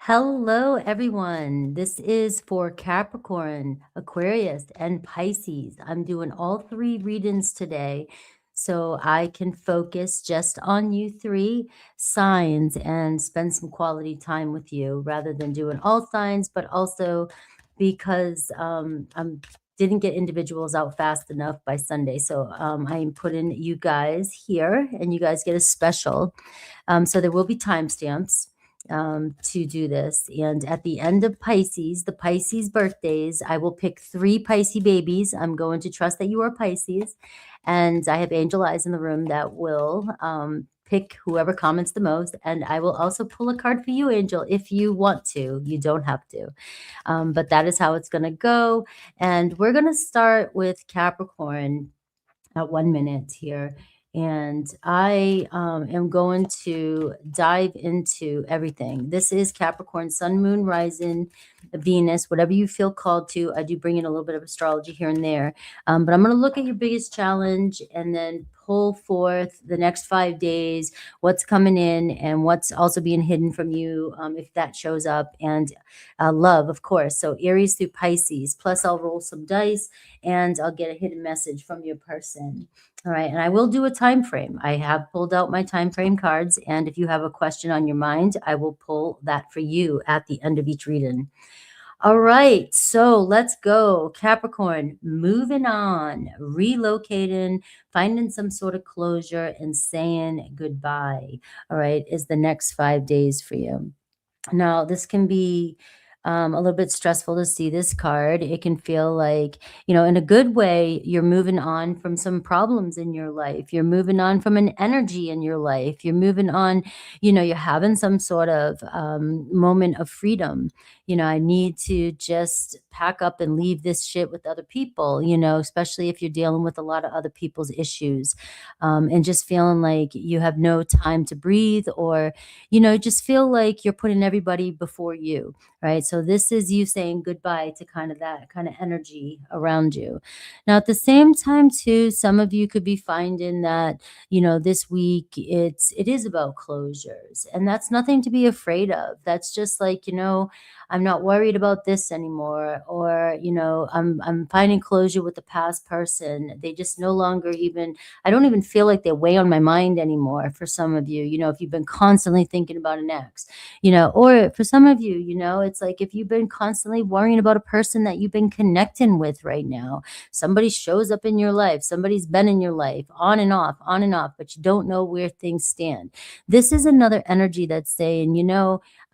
Hello, everyone. This is for Capricorn, Aquarius, and Pisces. I'm doing all three readings today so I can focus just on you three signs and spend some quality time with you rather than doing all signs, but also because I didn't get individuals out fast enough by Sunday. So I'm putting you guys here and you guys get a special. So there will be timestamps to do this. And at the end of Pisces, the Pisces birthdays, I will pick 3 Pisces babies. I'm going to trust that you are Pisces. And I have angel eyes in the room that will pick whoever comments the most. And I will also pull a card for you, Angel, if you want to. You don't have to. But that is how it's going to go. And we're going to start with Capricorn at 1 minute here. And I am going to dive into everything. This is Capricorn, Sun, Moon, Rising, Venus, whatever you feel called to. I do bring in a little bit of astrology here and there. But I'm going to look at your biggest challenge and then pull forth the next 5 days, what's coming in and what's also being hidden from you if that shows up. And love, of course. So Aries through Pisces. Plus, I'll roll some dice and I'll get a hidden message from your person. All right, and I will do a time frame. I have pulled out my time frame cards, and if you have a question on your mind, I will pull that for you at the end of each reading. All right, so let's go. Capricorn, moving on, relocating, finding some sort of closure, and saying goodbye. All right, is the next 5 days for you. Now, this can be a little bit stressful to see this card. It can feel like, in a good way, you're moving on from some problems in your life. You're moving on from an energy in your life. You're moving on, you're having some sort of moment of freedom. I need to just pack up and leave this shit with other people, especially if you're dealing with a lot of other people's issues and just feeling like you have no time to breathe or, just feel like you're putting everybody before you. Right. So this is you saying goodbye to kind of that kind of energy around you. Now, at the same time, too, some of you could be finding that, this week it is about closures, and that's nothing to be afraid of. That's just like, I'm not worried about this anymore, or, I'm finding closure with the past person. They just no longer even, I don't even feel like they weigh on my mind anymore for some of you, if you've been constantly thinking about an ex, or for some of you, it's like if you've been constantly worrying about a person that you've been connecting with right now, somebody shows up in your life, somebody's been in your life on and off, but you don't know where things stand. This is another energy that's saying,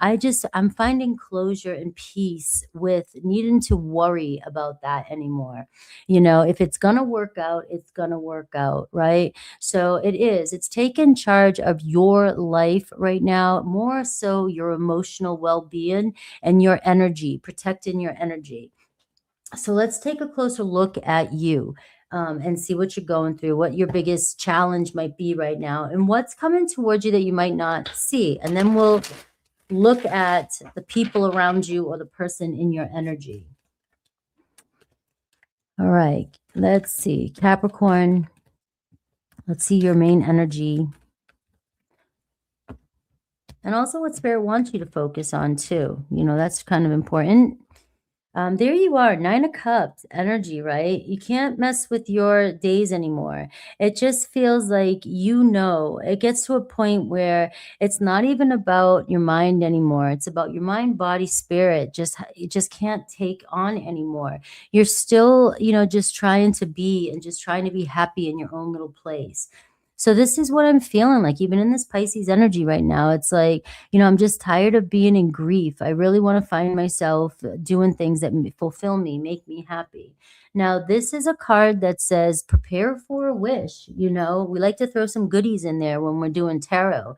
I'm finding closure and peace with needing to worry about that anymore. If it's going to work out, it's going to work out, right? So it's taking charge of your life right now, more so your emotional well-being and your energy, protecting your energy. So let's take a closer look at you. And see what you're going through, what your biggest challenge might be right now, and what's coming towards you that you might not see. And then we'll look at the people around you or the person in your energy. All right, let's see. Capricorn, let's see your main energy. And also what Spirit wants you to focus on too. That's kind of important. There you are, 9 of Cups energy, right? You can't mess with your days anymore. It just feels like, it gets to a point where it's not even about your mind anymore. It's about your mind, body, spirit. It just can't take on anymore. You're still, just trying to be and just trying to be happy in your own little place. So this is what I'm feeling like, even in this Pisces energy right now. It's like, I'm just tired of being in grief. I really want to find myself doing things that fulfill me, make me happy. Now, this is a card that says, prepare for a wish. We like to throw some goodies in there when we're doing tarot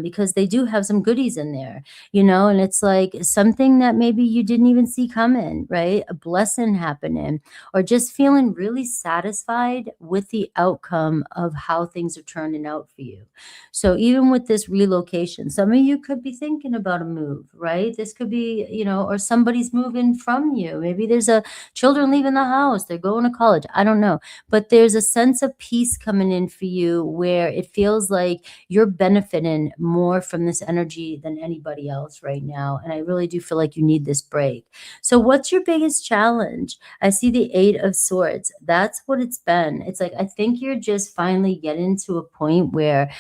because they do have some goodies in there, and it's like something that maybe you didn't even see coming, right? A blessing happening, or just feeling really satisfied with the outcome of how things are turning out for you. So even with this relocation, some of you could be thinking about a move, right? This could be, or somebody's moving from you. Maybe there's children leaving the house. knows? They're going to college. I don't know. But there's a sense of peace coming in for you where it feels like you're benefiting more from this energy than anybody else right now. And I really do feel like you need this break. So what's your biggest challenge? I see the Eight of Swords. That's what it's been. It's like, I think you're just finally getting to a point where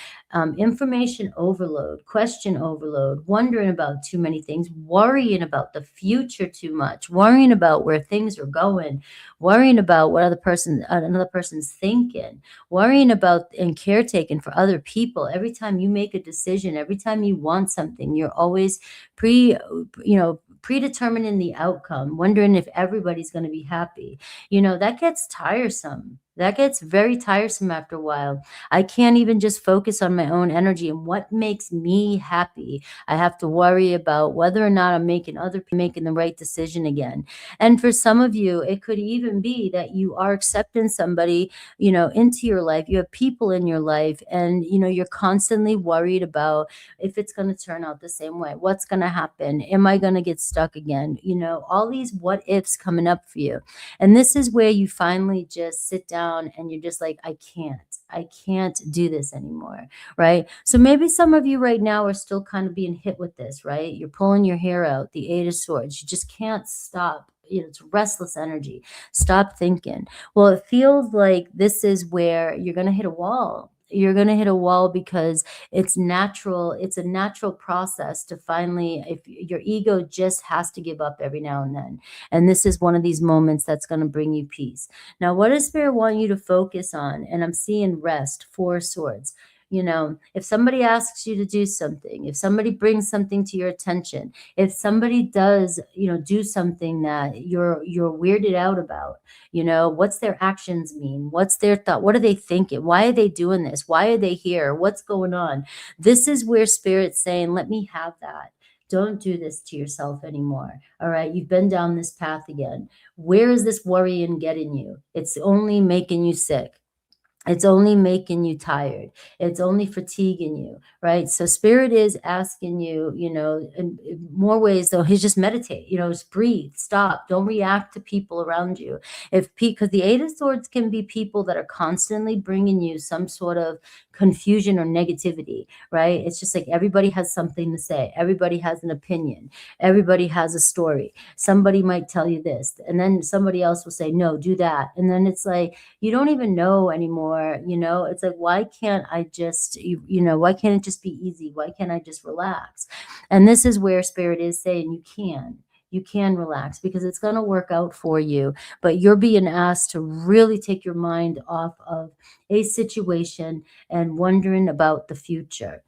information overload, question overload, wondering about too many things, worrying about the future too much, worrying about where things are going, worrying about what another person's thinking, worrying about and caretaking for other people. Every time you make a decision, every time you want something, you're always predetermining the outcome, wondering if everybody's going to be happy. That gets tiresome. That gets very tiresome after a while. I can't even just focus on my own energy and what makes me happy. I have to worry about whether or not I'm making the right decision again. And for some of you, it could even be that you are accepting somebody, into your life. You have people in your life, and you're constantly worried about if it's going to turn out the same way. What's going to happen? Am I going to get stuck again? All these what ifs coming up for you. And this is where you finally just sit down and you're just like, I can't do this anymore, right? So maybe some of you right now are still kind of being hit with this, right? You're pulling your hair out, the Eight of Swords. You just can't stop. It's restless energy. Stop thinking. Well, it feels like this is where you're going to hit a wall. You're going to hit a wall because it's natural. It's a natural process to finally, if your ego just has to give up every now and then. And this is one of these moments that's going to bring you peace. Now, what does Spirit want you to focus on? And I'm seeing rest, Four of Swords. If somebody asks you to do something, if somebody brings something to your attention, if somebody does, do something that you're weirded out about, what's their actions mean? What's their thought? What are they thinking? Why are they doing this? Why are they here? What's going on? This is where Spirit's saying, let me have that. Don't do this to yourself anymore. All right. You've been down this path again. Where is this worrying getting you? It's only making you sick. It's only making you tired. It's only fatiguing you, right? So Spirit is asking you, in more ways, though, he's just meditate, just breathe, stop, don't react to people around you. Because the Eight of Swords can be people that are constantly bringing you some sort of confusion or negativity, right? It's just like everybody has something to say. Everybody has an opinion. Everybody has a story. Somebody might tell you this, and then somebody else will say, no, do that. And then it's like, you don't even know anymore. It's like, why can't I just, why can't it just be easy? Why can't I just relax? And this is where Spirit is saying you can relax because it's going to work out for you, but you're being asked to really take your mind off of a situation and wondering about the future.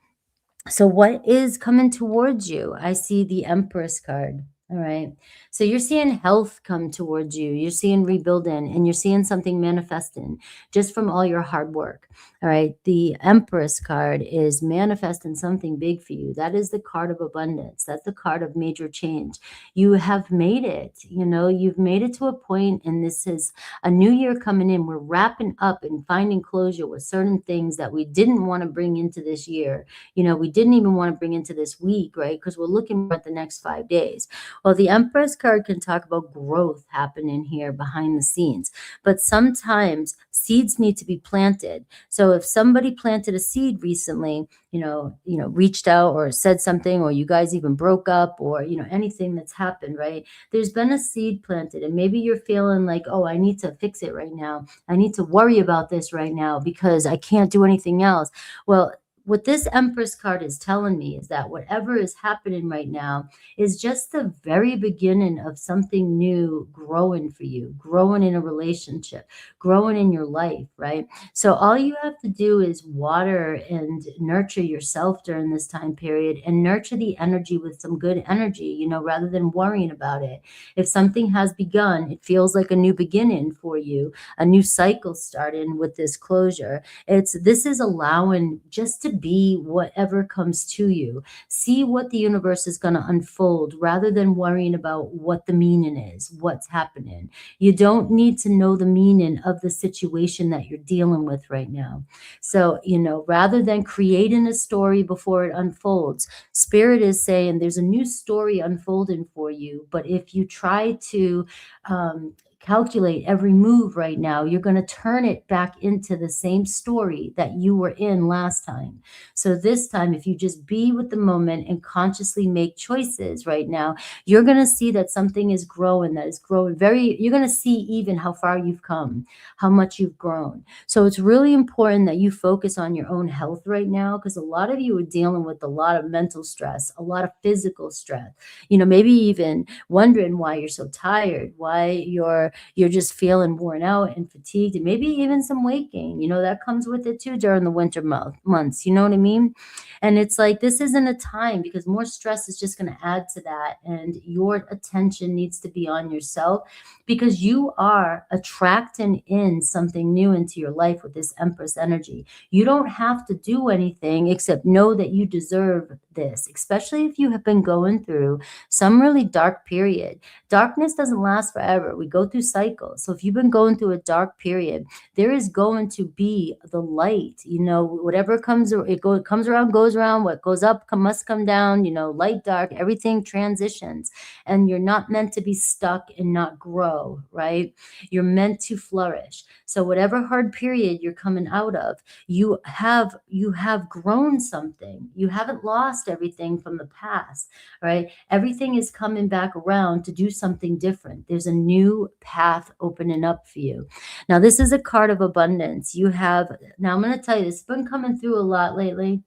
So what is coming towards you? I see the Empress card. All right. So you're seeing health come towards you. You're seeing rebuilding, and you're seeing something manifesting just from all your hard work. All right. The Empress card is manifesting something big for you. That is the card of abundance. That's the card of major change. You have made it. You've made it to a point, and this is a new year coming in. We're wrapping up and finding closure with certain things that we didn't want to bring into this year. We didn't even want to bring into this week, right? Because we're looking at the next 5 days. Well, the Empress card can talk about growth happening here behind the scenes, but sometimes seeds need to be planted. So if somebody planted a seed recently, reached out or said something, or you guys even broke up, or, anything that's happened, right? There's been a seed planted, and maybe you're feeling like, oh, I need to fix it right now. I need to worry about this right now because I can't do anything else. Well, what this Empress card is telling me is that whatever is happening right now is just the very beginning of something new growing for you, growing in a relationship, growing in your life, right? So all you have to do is water and nurture yourself during this time period, and nurture the energy with some good energy, rather than worrying about it. If something has begun, it feels like a new beginning for you, a new cycle starting with this closure. This is allowing just to be whatever comes to you. See what the universe is going to unfold rather than worrying about what the meaning is, what's happening. You don't need to know the meaning of the situation that you're dealing with right now. So, rather than creating a story before it unfolds, Spirit is saying there's a new story unfolding for you. But if you try to calculate every move right now. You're going to turn it back into the same story that you were in last time. So this time, if you just be with the moment and consciously make choices right now, you're going to see that something is growing, that is growing you're going to see even how far you've come, how much you've grown. So it's really important that you focus on your own health right now, because a lot of you are dealing with a lot of mental stress, a lot of physical stress, maybe even wondering why you're so tired, why you're just feeling worn out and fatigued, and maybe even some weight gain. That comes with it too during the winter months. You know what I mean? And it's like, this isn't a time, because more stress is just going to add to that. And your attention needs to be on yourself, because you are attracting in something new into your life with this Empress energy. You don't have to do anything except know that you deserve this, especially if you have been going through some really dark period. Darkness doesn't last forever. We go through cycles. So if you've been going through a dark period, there is going to be the light. Whatever comes around, goes around. What goes up must come down. Light, dark, everything transitions. And you're not meant to be stuck and not grow, right? You're meant to flourish. So whatever hard period you're coming out of, you have grown something. You haven't lost everything from the past, right? Everything is coming back around to do something different. There's a new path opening up for you. Now, this is a card of abundance. Now I'm going to tell you, this has been coming through a lot lately.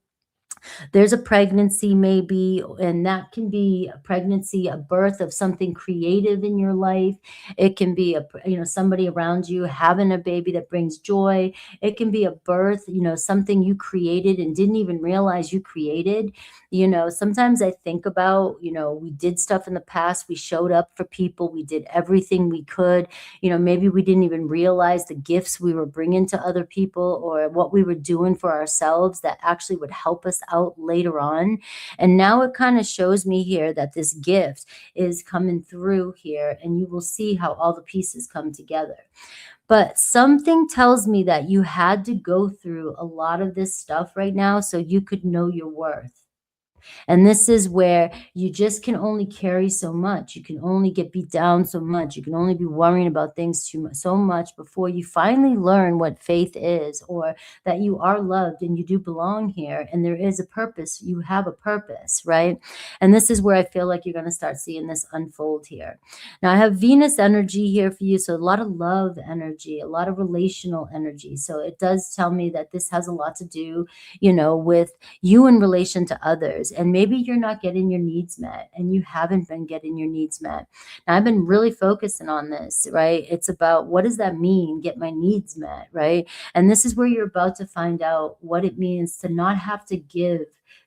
There's a pregnancy maybe, and that can be a pregnancy, a birth of something creative in your life. It can be somebody around you having a baby that brings joy. It can be a birth, something you created and didn't even realize you created. Sometimes I think about, we did stuff in the past. We showed up for people. We did everything we could. Maybe we didn't even realize the gifts we were bringing to other people, or what we were doing for ourselves that actually would help us out later on. And now it kind of shows me here that this gift is coming through here, and you will see how all the pieces come together. But something tells me that you had to go through a lot of this stuff right now so you could know your worth. And this is where you just can only carry so much. You can only get beat down so much. You can only be worrying about things so much before you finally learn what faith is, or that you are loved and you do belong here. And there is a purpose. You have a purpose, right? And this is where I feel like you're going to start seeing this unfold here. Now, I have Venus energy here for you. So a lot of love energy, a lot of relational energy. So it does tell me that this has a lot to do, with you in relation to others. And maybe you're not getting your needs met, and you haven't been getting your needs met. Now, I've been really focusing on this, right? It's about, what does that mean, get my needs met, right? And this is where you're about to find out what it means to not have to give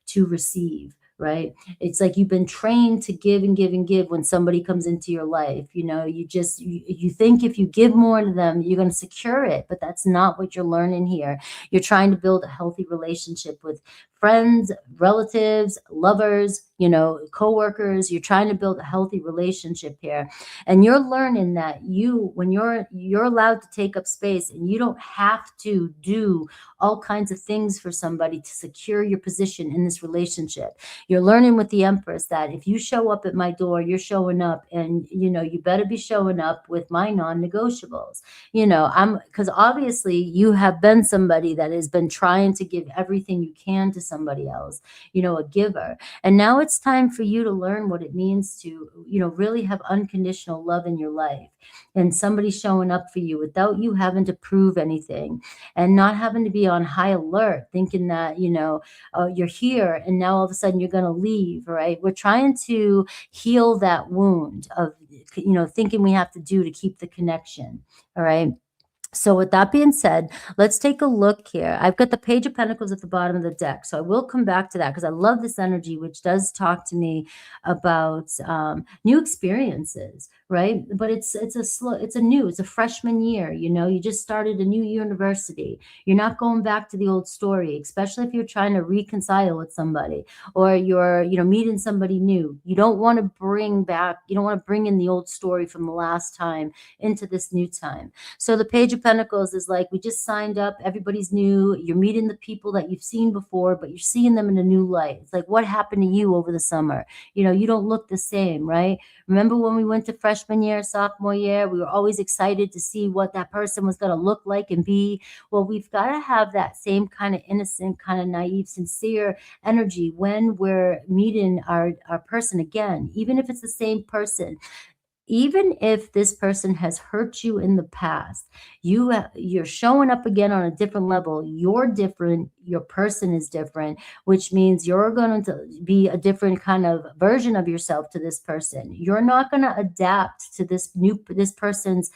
to receive. Right? It's like you've been trained to give and give and give when somebody comes into your life. You think if you give more to them, you're going to secure it, but that's not what you're learning here. You're trying to build a healthy relationship with friends, relatives, lovers, co-workers. You're trying to build a healthy relationship here. And you're learning that when you're allowed to take up space, and you don't have to do all kinds of things for somebody to secure your position in this relationship. You're learning with the Empress that if you show up at my door, you're showing up, and you better be showing up with my non-negotiables. Because obviously you have been somebody that has been trying to give everything you can to somebody else, a giver. And now it's time for you to learn what it means to, really have unconditional love in your life, and somebody showing up for you without you having to prove anything, and not having to be on high alert, thinking that, you're here and now all of a sudden you're going to leave, right? We're trying to heal that wound of, thinking we have to do to keep the connection. All right. So with that being said, let's take a look here. I've got the Page of Pentacles at the bottom of the deck. So I will come back to that, because I love this energy, which does talk to me about new experiences, right? But it's a freshman year. You just started a new university. You're not going back to the old story, especially if you're trying to reconcile with somebody, or you're, meeting somebody new. You don't want to bring in the old story from the last time into this new time. So the Page of of Pentacles is like, we just signed up, everybody's new, you're meeting the people that you've seen before, but you're seeing them in a new light. It's like, what happened to you over the summer? You know, you don't look the same, right? Remember when we went to freshman year, sophomore year, we were always excited to see what that person was going to look like and be. Well, we've got to have that same kind of innocent, kind of naive, sincere energy when we're meeting our person again, even if it's the same person. Even if this person has hurt you in the past, you're showing up again on a different level. You're different. Your person is different, which means you're going to be a different kind of version of yourself to this person. You're not going to adapt to this person's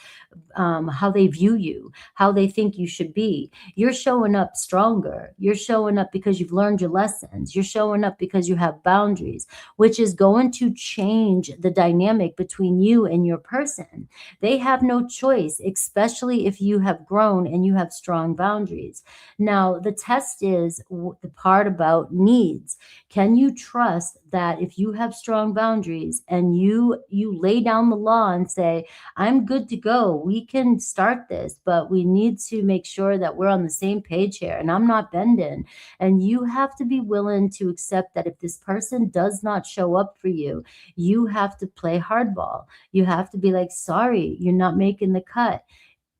how they view you, how they think you should be. You're showing up stronger. You're showing up because you've learned your lessons. You're showing up because you have boundaries, which is going to change the dynamic between you and your person. They have no choice, especially if you have grown and you have strong boundaries. Now, the test is the part about needs. Can you trust that if you have strong boundaries and you lay down the law and say, I'm good to go, we can start this, but we need to make sure that we're on the same page here and I'm not bending. And you have to be willing to accept that if this person does not show up for you, you have to play hardball. You have to be like, sorry, you're not making the cut.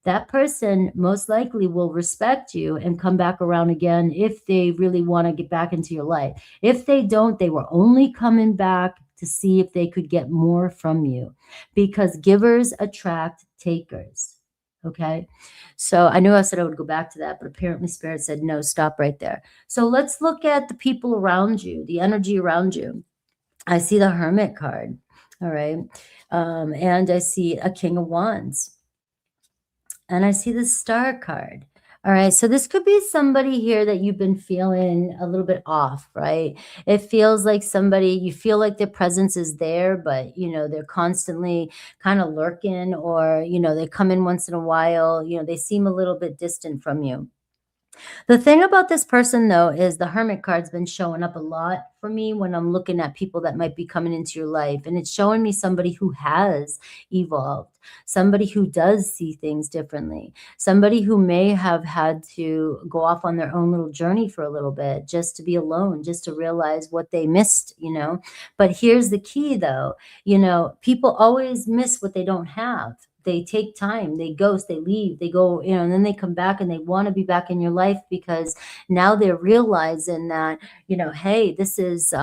That person most likely will respect you and come back around again if they really want to get back into your life. If they don't, they were only coming back to see if they could get more from you, because givers attract takers. Okay. So I knew I said I would go back to that, but apparently Spirit said, no, stop right there. So let's look at the people around you, the energy around you. I see the Hermit card. All right. And I see a King of Wands. And I see the Star card. All right, so this could be somebody here that you've been feeling a little bit off, right? It feels like somebody, you feel like their presence is there, but, you know, they're constantly kind of lurking, or, you know, they come in once in a while, you know, they seem a little bit distant from you. The thing about this person, though, is the Hermit card's been showing up a lot for me when I'm looking at people that might be coming into your life. And it's showing me somebody who has evolved, somebody who does see things differently, somebody who may have had to go off on their own little journey for a little bit just to be alone, just to realize what they missed, you know. But here's the key, though, you know, people always miss what they don't have. They take time, they ghost, they leave, they go, you know, and then they come back and they want to be back in your life because now they're realizing that, you know, hey, this is,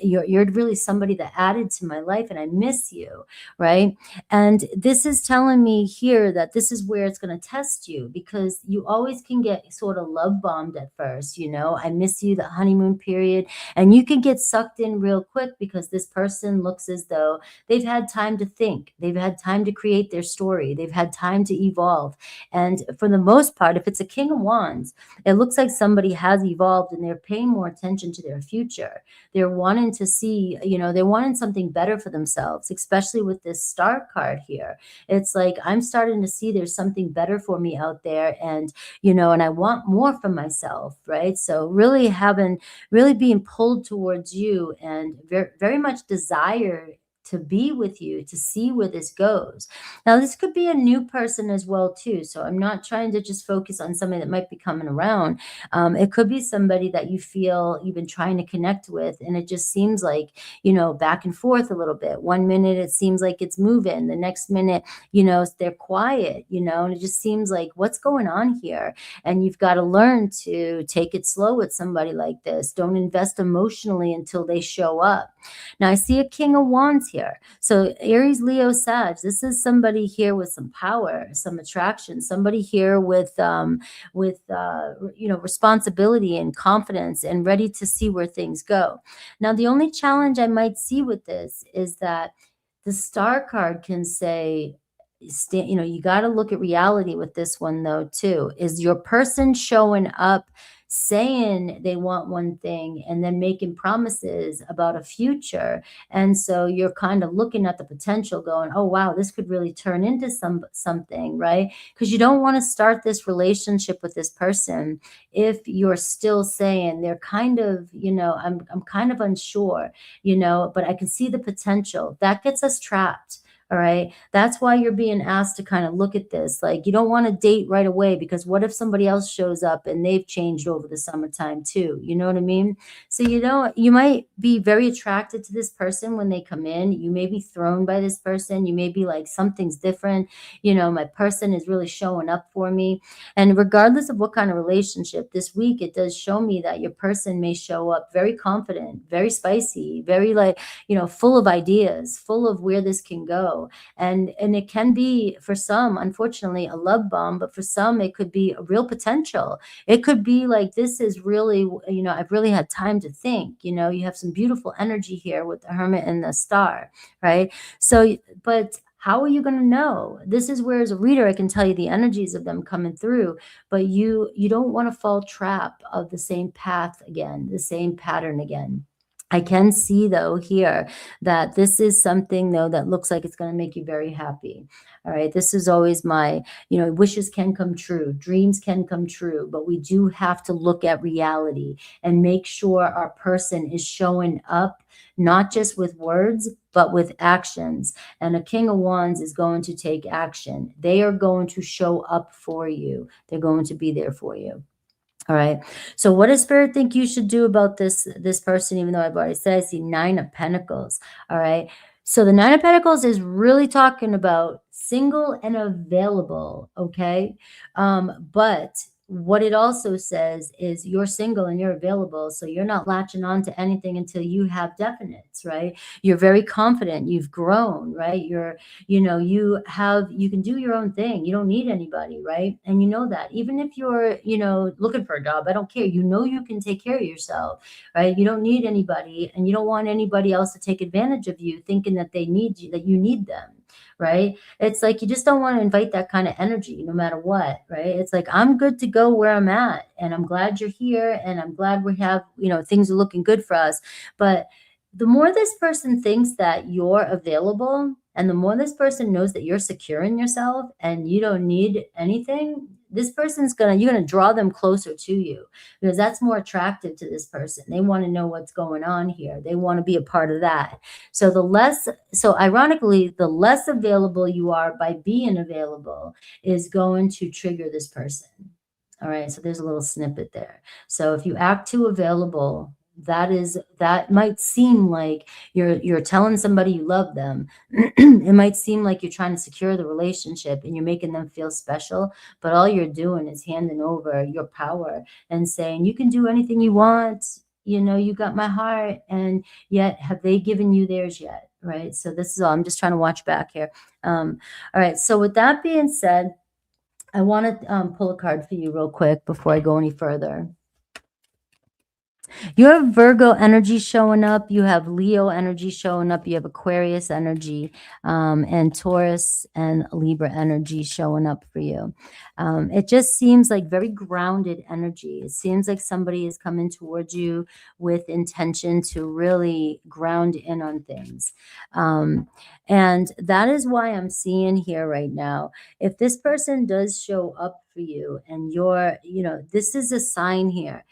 you're really somebody that added to my life and I miss you, right? And this is telling me here that this is where it's going to test you, because you always can get sort of love bombed at first, you know, I miss you, the honeymoon period, and you can get sucked in real quick because this person looks as though they've had time to think, they've had time to create their story. They've had time to evolve. And for the most part, if it's a King of Wands, it looks like somebody has evolved and they're paying more attention to their future. They're wanting to see, you know, they're wanting something better for themselves, especially with this Star card here. It's like, I'm starting to see there's something better for me out there. And, you know, and I want more for myself, right? So really being pulled towards you and very, very much desire to be with you, to see where this goes. Now, this could be a new person as well, too. So I'm not trying to just focus on somebody that might be coming around. It could be somebody that you feel you've been trying to connect with, and it just seems like, you know, back and forth a little bit. One minute it seems like it's moving. The next minute, you know, they're quiet, you know, and it just seems like, what's going on here? And you've got to learn to take it slow with somebody like this. Don't invest emotionally until they show up. Now, I see a King of Wands here. So Aries, Leo, Sag, this is somebody here with some power, some attraction, somebody here with you know, responsibility and confidence and ready to see where things go. Now, the only challenge I might see with this is that the Star card can say, you know, you got to look at reality with this one, though, too. Is your person showing up saying they want one thing and then making promises about a future? And so you're kind of looking at the potential going, oh, wow, this could really turn into something, right? Because you don't want to start this relationship with this person if you're still saying they're kind of, you know, I'm kind of unsure, you know, but I can see the potential. That gets us trapped. All right. That's why you're being asked to kind of look at this. Like, you don't want to date right away, because what if somebody else shows up and they've changed over the summertime too? You know what I mean? So, you might be very attracted to this person when they come in. You may be thrown by this person. You may be like, something's different. My person is really showing up for me. And regardless of what kind of relationship, this week, it does show me that your person may show up very confident, very spicy, very like, full of ideas, full of where this can go. And it can be, for some, unfortunately, a love bomb, but for some, it could be a real potential. It could be like, this is really, I've really had time to think. You have some beautiful energy here with the Hermit and the Star, right? So, but how are you going to know? This is where, as a reader, I can tell you the energies of them coming through, but you don't want to fall trap of the same path again, the same pattern again. I can see, though, here that this is something, though, that looks like it's going to make you very happy. All right. This is always my, wishes can come true. Dreams can come true. But we do have to look at reality and make sure our person is showing up, not just with words, but with actions. And a King of Wands is going to take action. They are going to show up for you. They're going to be there for you. All right. So what does Spirit think you should do about this person, even though I've already said I see 9 of Pentacles? All right. So the 9 of Pentacles is really talking about single and available, okay? But what it also says is you're single and you're available, so you're not latching on to anything until you have definites, right? You're very confident. You've grown, right? You can do your own thing. You don't need anybody, right? And you know that. Even if you're, looking for a job, I don't care. You can take care of yourself, right? You don't need anybody, and you don't want anybody else to take advantage of you, thinking that they need you, that you need them, right? It's like, you just don't want to invite that kind of energy no matter what, right? It's like, I'm good to go where I'm at, and I'm glad you're here, and I'm glad we have, things are looking good for us. But the more this person thinks that you're available, and the more this person knows that you're secure in yourself and you don't need anything, this person's you're gonna draw them closer to you, because that's more attractive to this person. They want to know what's going on here. They want to be a part of that. So ironically, the less available you are by being available is going to trigger this person. All right. So there's a little snippet there. So if you act too available, that might seem like you're telling somebody you love them. It might seem like you're trying to secure the relationship and you're making them feel special, but all you're doing is handing over your power and saying, you can do anything you want. You got my heart. And yet, have they given you theirs yet? Right. So this is all. I'm just trying to watch back here. All right. So with that being said, I want to pull a card for you real quick before I go any further. You have Virgo energy showing up. You have Leo energy showing up. You have Aquarius energy, and Taurus and Libra energy showing up for you. It just seems like very grounded energy. It seems like somebody is coming towards you with intention to really ground in on things. And that is why I'm seeing here right now, if this person does show up for you and this is a sign here.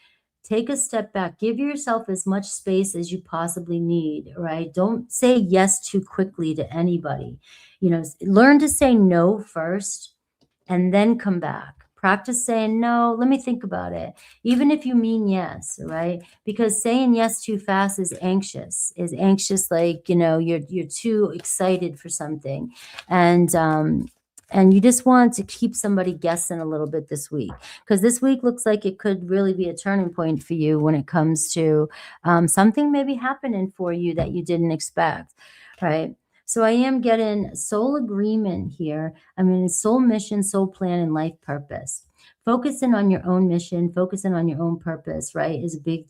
Take a step back. Give yourself as much space as you possibly need, right? Don't say yes too quickly to anybody. Learn to say no first and then come back. Practice saying no. Let me think about it. Even if you mean yes, right? Because saying yes too fast is anxious. Like, you're too excited for something. And you just want to keep somebody guessing a little bit this week, because this week looks like it could really be a turning point for you when it comes to something maybe happening for you that you didn't expect, right? So I am getting soul agreement here. I mean, soul mission, soul plan, and life purpose. Focusing on your own mission, focusing on your own purpose, right, is a big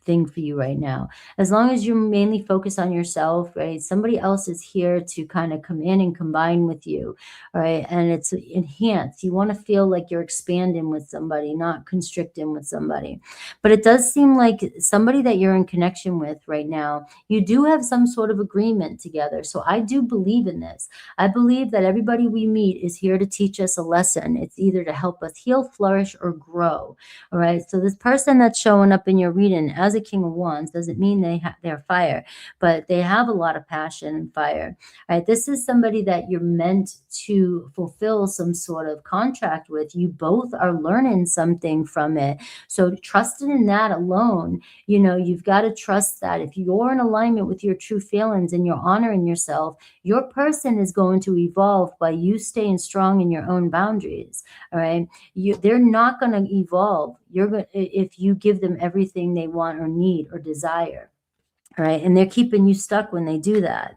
thing for you right now. As long as you mainly focus on yourself, right, somebody else is here to kind of come in and combine with you, right, and it's enhanced. You want to feel like you're expanding with somebody, not constricting with somebody. But it does seem like somebody that you're in connection with right now, you do have some sort of agreement together. So I do believe in this. I believe that everybody we meet is here to teach us a lesson. It's either to help us heal, flourish, or grow. All right. So this person that's showing up in your reading, as a King of Wands doesn't mean they're fire, but they have a lot of passion and fire. All right, this is somebody that you're meant to fulfill some sort of contract with. You both are learning something from it. So trusting in that alone, you've got to trust that if you're in alignment with your true feelings and you're honoring yourself, your person is going to evolve by you staying strong in your own boundaries. All right. They're not going to evolve. If you give them everything they want or need or desire. All right. And they're keeping you stuck when they do that.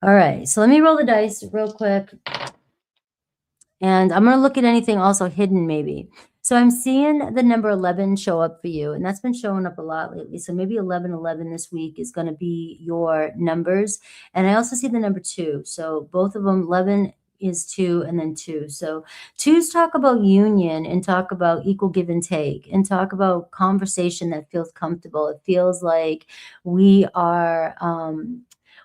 All right. So let me roll the dice real quick. And I'm going to look at anything also hidden maybe. So I'm seeing the number 11 show up for you, and that's been showing up a lot lately. So maybe 1111 this week is going to be your numbers. And I also see the number 2. So both of them, 11 is 2 and then 2. So 2s talk about union and talk about equal give and take and talk about conversation that feels comfortable. It feels like we are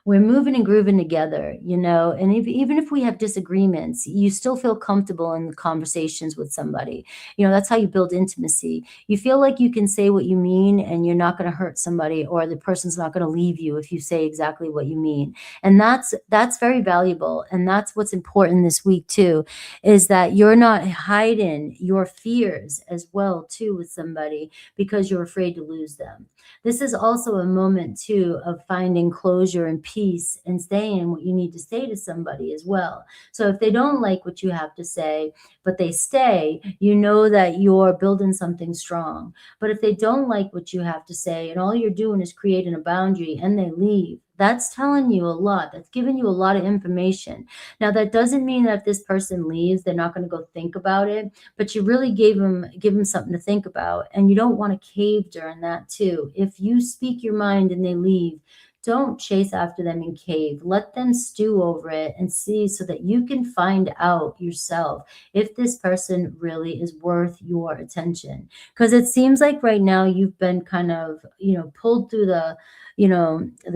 we're moving and grooving together, and even if we have disagreements, you still feel comfortable in the conversations with somebody. That's how you build intimacy. You feel like you can say what you mean and you're not going to hurt somebody, or the person's not going to leave you if you say exactly what you mean. And that's very valuable. And that's what's important this week too, is that you're not hiding your fears as well too with somebody because you're afraid to lose them. This is also a moment too of finding closure and peace and saying what you need to say to somebody as well. So if they don't like what you have to say, but they stay, you know that you're building something strong. But if they don't like what you have to say and all you're doing is creating a boundary and they leave, that's telling you a lot. That's giving you a lot of information. Now, that doesn't mean that if this person leaves, they're not going to go think about it, but you really give them something to think about. And you don't want to cave during that too. If you speak your mind and they leave, don't chase after them and cave. Let them stew over it and see, so that you can find out yourself if this person really is worth your attention. Because it seems like right now you've been kind of, pulled through the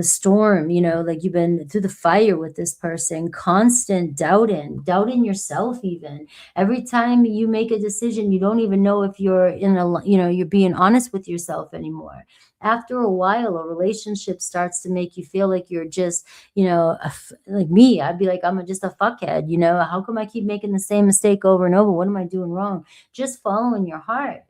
storm, like you've been through the fire with this person, constant doubting yourself. Even every time you make a decision, you don't even know if you're you're being honest with yourself anymore. After a while, a relationship starts to make you feel like you're just, like me, I'd be like, I'm just a fuckhead. How come I keep making the same mistake over and over? What am I doing wrong? Just following your heart.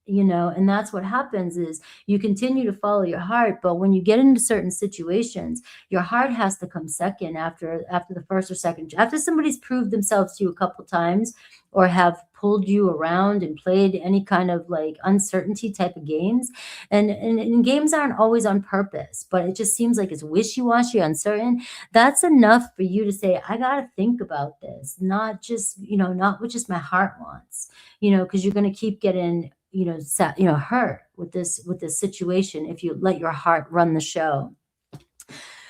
And that's what happens is you continue to follow your heart. But when you get into certain situations, your heart has to come second after the first or second. After somebody's proved themselves to you a couple times or have pulled you around and played any kind of like uncertainty type of games. And games aren't always on purpose, but it just seems like it's wishy-washy, uncertain. That's enough for you to say, I got to think about this, not just, not what just my heart wants, because you're going to keep getting hurt with this situation if you let your heart run the show.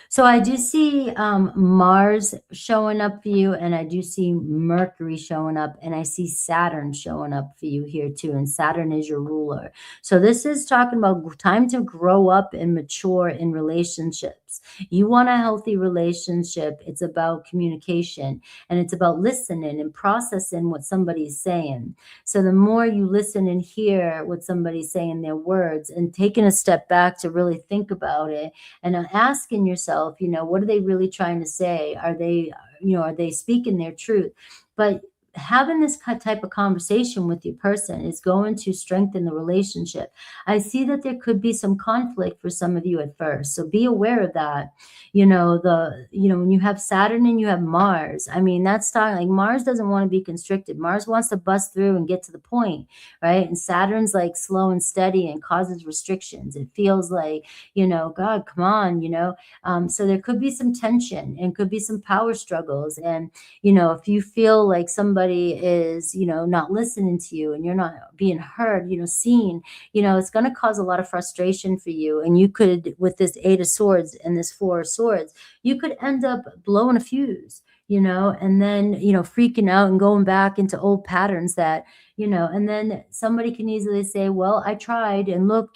So I do see Mars showing up for you, and I do see Mercury showing up, and I see Saturn showing up for you here too. And Saturn is your ruler. So this is talking about time to grow up and mature in relationships. You want a healthy relationship. It's about communication, and it's about listening and processing what somebody's saying. So the more you listen and hear what somebody's saying, their words, and taking a step back to really think about it, and asking yourself, what are they really trying to say? Are they speaking their truth? But having this type of conversation with your person is going to strengthen the relationship. I see that there could be some conflict for some of you at first. So be aware of that. When you have Saturn and you have Mars, that's talking like Mars doesn't want to be constricted. Mars wants to bust through and get to the point, right? And Saturn's like slow and steady and causes restrictions. It feels like, God, come on, so there could be some tension and could be some power struggles. And, if you feel like somebody is, not listening to you and you're not being heard, seen, it's going to cause a lot of frustration for you. And you could, with this 8 of Swords and this 4 of Swords, you could end up blowing a fuse. and then, freaking out and going back into old patterns that, and then somebody can easily say, well, I tried and look,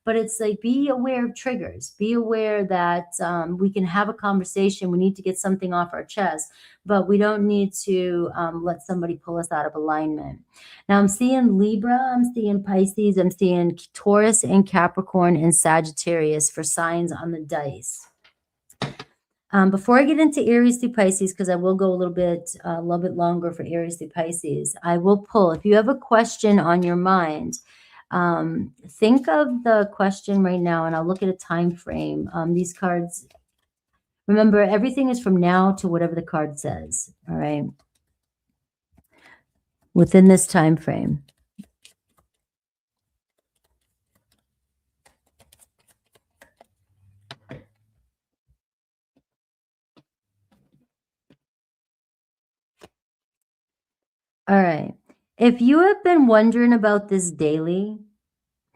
but it's like, be aware of triggers, be aware that we can have a conversation. We need to get something off our chest, but we don't need to let somebody pull us out of alignment. Now I'm seeing Libra, I'm seeing Pisces, I'm seeing Taurus and Capricorn and Sagittarius for signs on the dice. Before I get into Aries through Pisces, because I will go a little bit longer for Aries through Pisces, I will pull. If you have a question on your mind, think of the question right now, and I'll look at a time frame. These cards, remember, everything is from now to whatever the card says. All right, within this time frame. All right. If you have been wondering about this daily,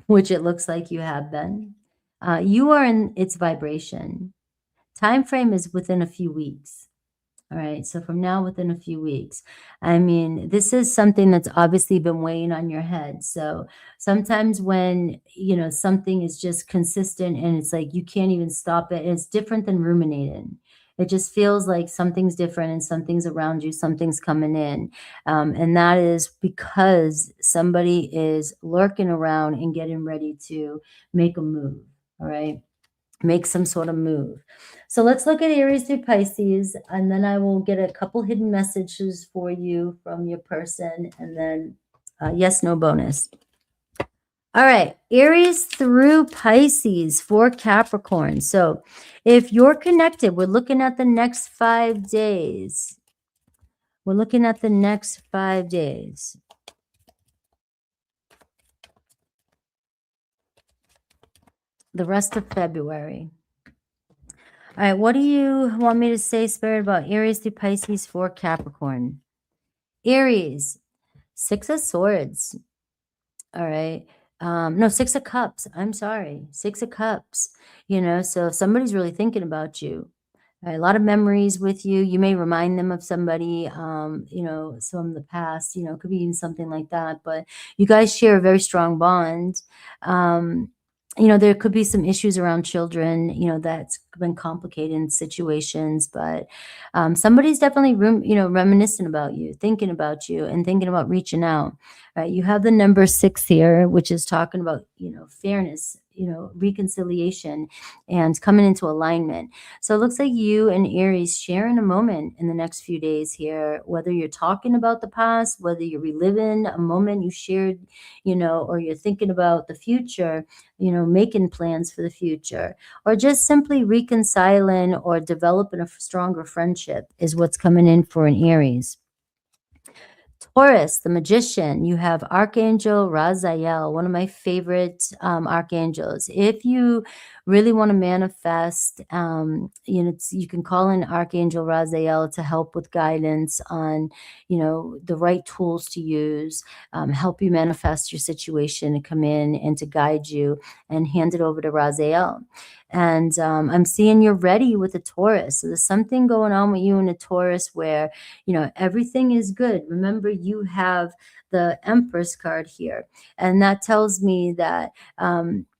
which it looks like you have been, you are in its vibration. Time frame is within a few weeks. All right. So from now, within a few weeks, I mean, this is something that's obviously been weighing on your head. So sometimes when, something is just consistent and it's like you can't even stop it, it's different than ruminating. It just feels like something's different and something's around you, something's coming in. And that is because somebody is lurking around and getting ready to make a move. All right. Make some sort of move. So let's look at Aries through Pisces, and then I will get a couple hidden messages for you from your person, and then yes, no bonus. All right, Aries through Pisces for Capricorn. So if you're connected, we're looking at the next 5 days. We're looking at the next 5 days. The rest of February. All right, what do you want me to say, Spirit, about Aries through Pisces for Capricorn? Aries, 6 of Swords. All right. No, 6 of Cups. I'm sorry. 6 of Cups. So if somebody's really thinking about you, a lot of memories with you. You may remind them of somebody, from the past, it could be even something like that. But you guys share a very strong bond. There could be some issues around children, that's been complicated in situations, but somebody's definitely reminiscing about you, thinking about you, and thinking about reaching out. Right? You have the number 6 here, which is talking about, fairness, reconciliation and coming into alignment. So it looks like you and Aries sharing a moment in the next few days here, whether you're talking about the past, whether you're reliving a moment you shared, or you're thinking about the future, making plans for the future, or just simply reconciling or developing a stronger friendship is what's coming in for an Aries. Taurus, the Magician, you have Archangel Raziel, one of my favorite archangels. If you really want to manifest, you can call in Archangel Raziel to help with guidance on, the right tools to use, help you manifest your situation to come in and to guide you, and hand it over to Raziel. And I'm seeing you're ready with a Taurus. So there's something going on with you and a Taurus where, everything is good. Remember, you have the Empress card here. And that tells me that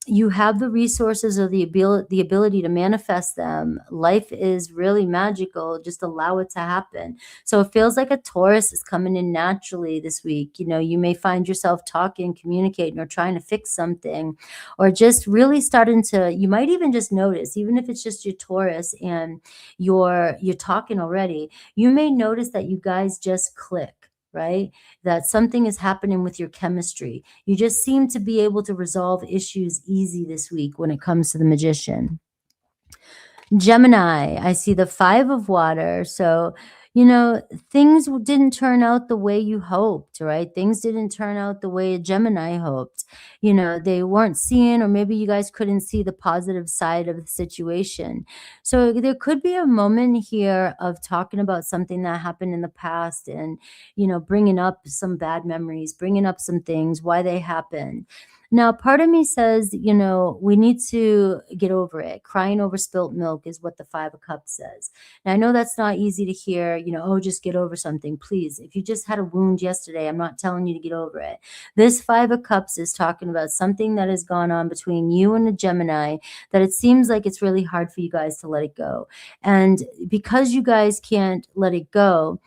you have the resources or the ability to manifest them. Life is really magical. Just allow it to happen. So it feels like a Taurus is coming in naturally this week. You may find yourself talking, communicating, or trying to fix something, or just really starting to, you might even just notice, even if it's just your Taurus and you're talking already, you may notice that you guys just click. Right? That something is happening with your chemistry. You just seem to be able to resolve issues easy this week when it comes to the Magician. Gemini, I see the 5 of water. So, things didn't turn out the way you hoped, right? Things didn't turn out the way a Gemini hoped. They weren't seeing, or maybe you guys couldn't see the positive side of the situation. So there could be a moment here of talking about something that happened in the past and, bringing up some bad memories, bringing up some things, why they happened. Now, part of me says, we need to get over it. Crying over spilt milk is what the Five of Cups says. Now, I know that's not easy to hear, oh, just get over something. Please, if you just had a wound yesterday, I'm not telling you to get over it. This Five of Cups is talking about something that has gone on between you and a Gemini that it seems like it's really hard for you guys to let it go. And because you guys can't let it go,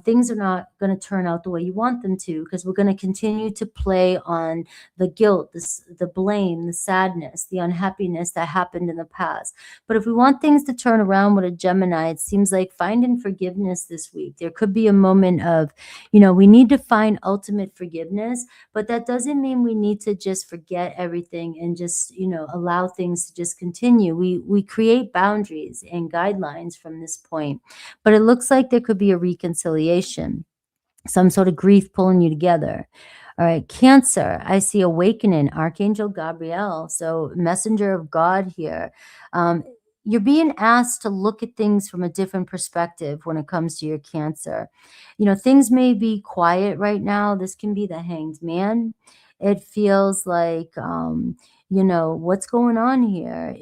things are not going to turn out the way you want them to, because we're going to continue to play on the guilt, the blame, the sadness, the unhappiness that happened in the past. But if we want things to turn around with a Gemini, it seems like finding forgiveness this week. There could be a moment of, we need to find ultimate forgiveness, but that doesn't mean we need to just forget everything and just, allow things to just continue. We create boundaries and guidelines from this point, but it looks like there could be a reconciliation, some sort of grief pulling you together. All right, Cancer, I see awakening, Archangel Gabriel, so messenger of God here. You're being asked to look at things from a different perspective when it comes to your Cancer. Things may be quiet right now. This can be the Hanged Man. It feels like, what's going on here?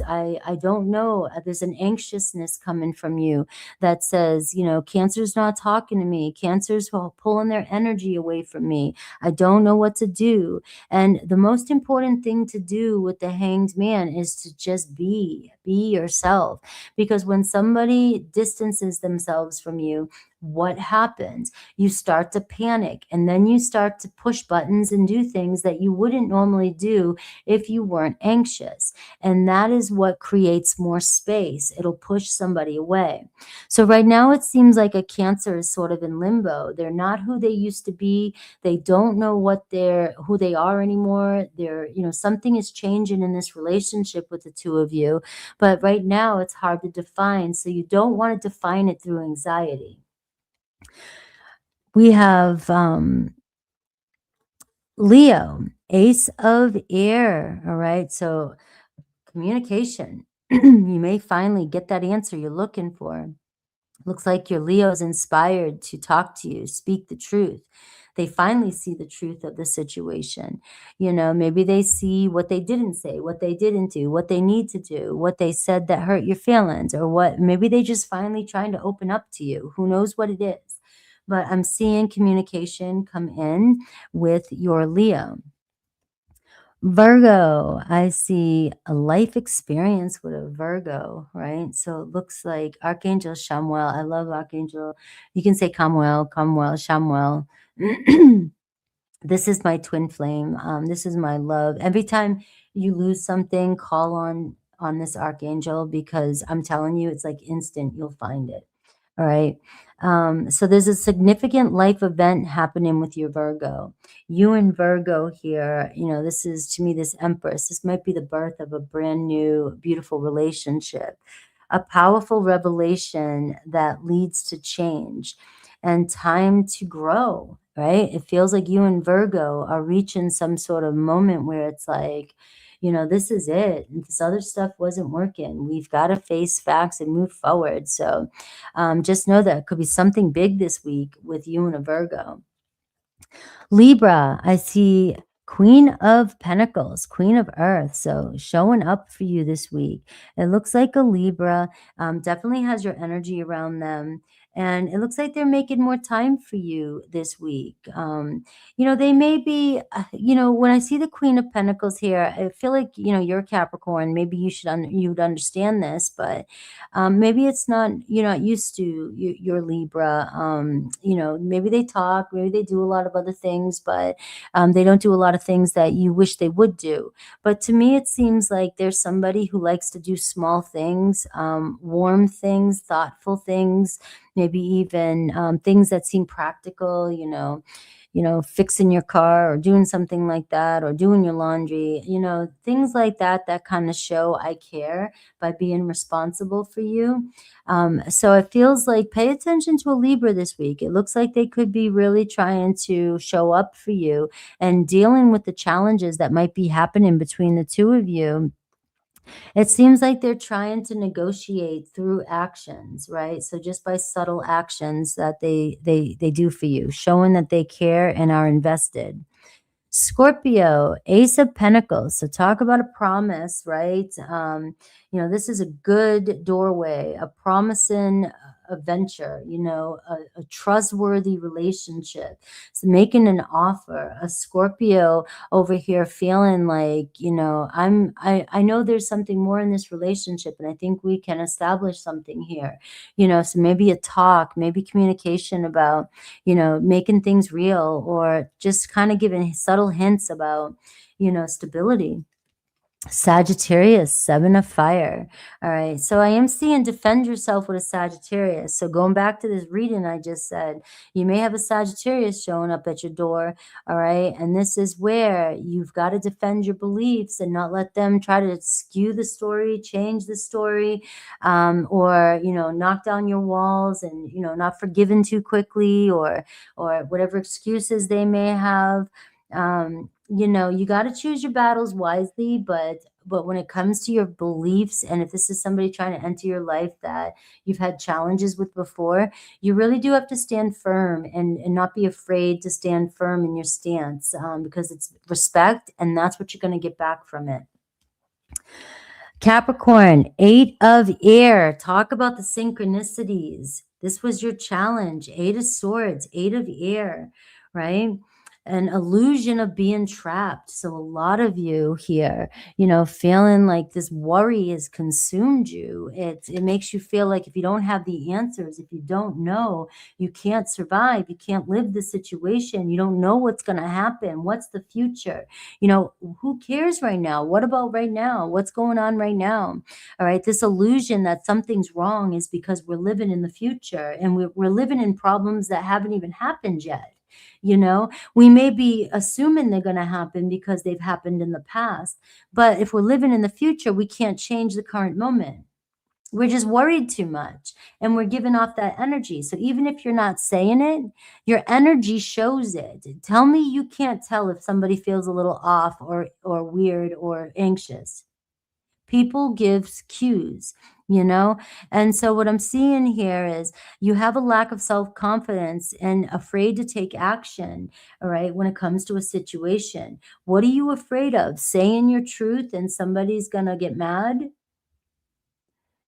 I don't know. There's an anxiousness coming from you that says, Cancer's not talking to me. Cancer's pulling their energy away from me. I don't know what to do. And the most important thing to do with the Hanged Man is to just be yourself. Because when somebody distances themselves from you, what happens? You start to panic, and then you start to push buttons and do things that you wouldn't normally do if you weren't anxious. And that is what creates more space. It'll push somebody away. So right now it seems like a Cancer is sort of in limbo. They're not who they used to be. They don't know who they are anymore. Something is changing in this relationship with the two of you. But right now it's hard to define. So you don't want to define it through anxiety. We have Leo, Ace of Air. All right. So communication. You may finally get that answer you're looking for. Looks like your Leo is inspired to talk to you, speak the truth. They finally see the truth of the situation. Maybe they see what they didn't say, what they didn't do, what they need to do, what they said that hurt your feelings, or maybe they just finally trying to open up to you. Who knows what it is? But I'm seeing communication come in with your Leo. Virgo, I see a life experience with a Virgo, right? So it looks like Archangel Chamuel. I love Archangel. You can say Camuel, Chamuel. This is my twin flame. This is my love. Every time you lose something, call on this Archangel, because I'm telling you, it's like instant. You'll find it. All right. So there's a significant life event happening with your Virgo. You and Virgo here, this is, to me, this Empress. This might be the birth of a brand new, beautiful relationship, a powerful revelation that leads to change and time to grow, right? It feels like you and Virgo are reaching some sort of moment where it's like, this is it. This other stuff wasn't working. We've got to face facts and move forward. So just know that it could be something big this week with you and a Virgo. Libra, I see Queen of Pentacles, Queen of Earth. So showing up for you this week. It looks like a Libra definitely has your energy around them. And it looks like they're making more time for you this week. They may be, when I see the Queen of Pentacles here, I feel like, you're a Capricorn. Maybe you'd understand this, but maybe it's not, you're not used to your Libra. Maybe they talk, maybe they do a lot of other things, but they don't do a lot of things that you wish they would do. But to me, it seems like there's somebody who likes to do small things, warm things, thoughtful things, maybe even things that seem practical, fixing your car or doing something like that, or doing your laundry, things like that kind of show I care by being responsible for you. So it feels like pay attention to a Libra this week. It looks like they could be really trying to show up for you and dealing with the challenges that might be happening between the two of you. It seems like they're trying to negotiate through actions, right? So just by subtle actions that they do for you, showing that they care and are invested. Scorpio, Ace of Pentacles. So talk about a promise, right? This is a good doorway, a promising adventure, a trustworthy relationship. So making an offer, a Scorpio over here feeling like, I know there's something more in this relationship and I think we can establish something here, so maybe a talk, maybe communication about, making things real, or just kind of giving subtle hints about, stability. Sagittarius, 7 of fire. All right. So I am seeing defend yourself with a Sagittarius. So going back to this reading I just said, you may have a Sagittarius showing up at your door. All right. And this is where you've got to defend your beliefs and not let them try to skew the story, change the story, or, knock down your walls and, not forgiven too quickly, or whatever excuses they may have. You got to choose your battles wisely, but when it comes to your beliefs, and if this is somebody trying to enter your life that you've had challenges with before, you really do have to stand firm and not be afraid to stand firm in your stance, because it's respect, and that's what you're going to get back from it. Capricorn, 8 of air. Talk about the synchronicities. This was your challenge. 8 of swords, 8 of air, right? An illusion of being trapped. So a lot of you here, feeling like this worry has consumed you. It makes you feel like if you don't have the answers, if you don't know, you can't survive. You can't live the situation. You don't know what's going to happen. What's the future? Who cares right now? What about right now? What's going on right now? All right. This illusion that something's wrong is because we're living in the future, and we're living in problems that haven't even happened yet. We may be assuming they're going to happen because they've happened in the past. But if we're living in the future, we can't change the current moment. We're just worried too much, and we're giving off that energy. So even if you're not saying it, your energy shows it. Tell me you can't tell if somebody feels a little off or weird or anxious. People give cues, and so what I'm seeing here is you have a lack of self-confidence and afraid to take action, all right, when it comes to a situation. What are you afraid of? Saying your truth and somebody's gonna get mad?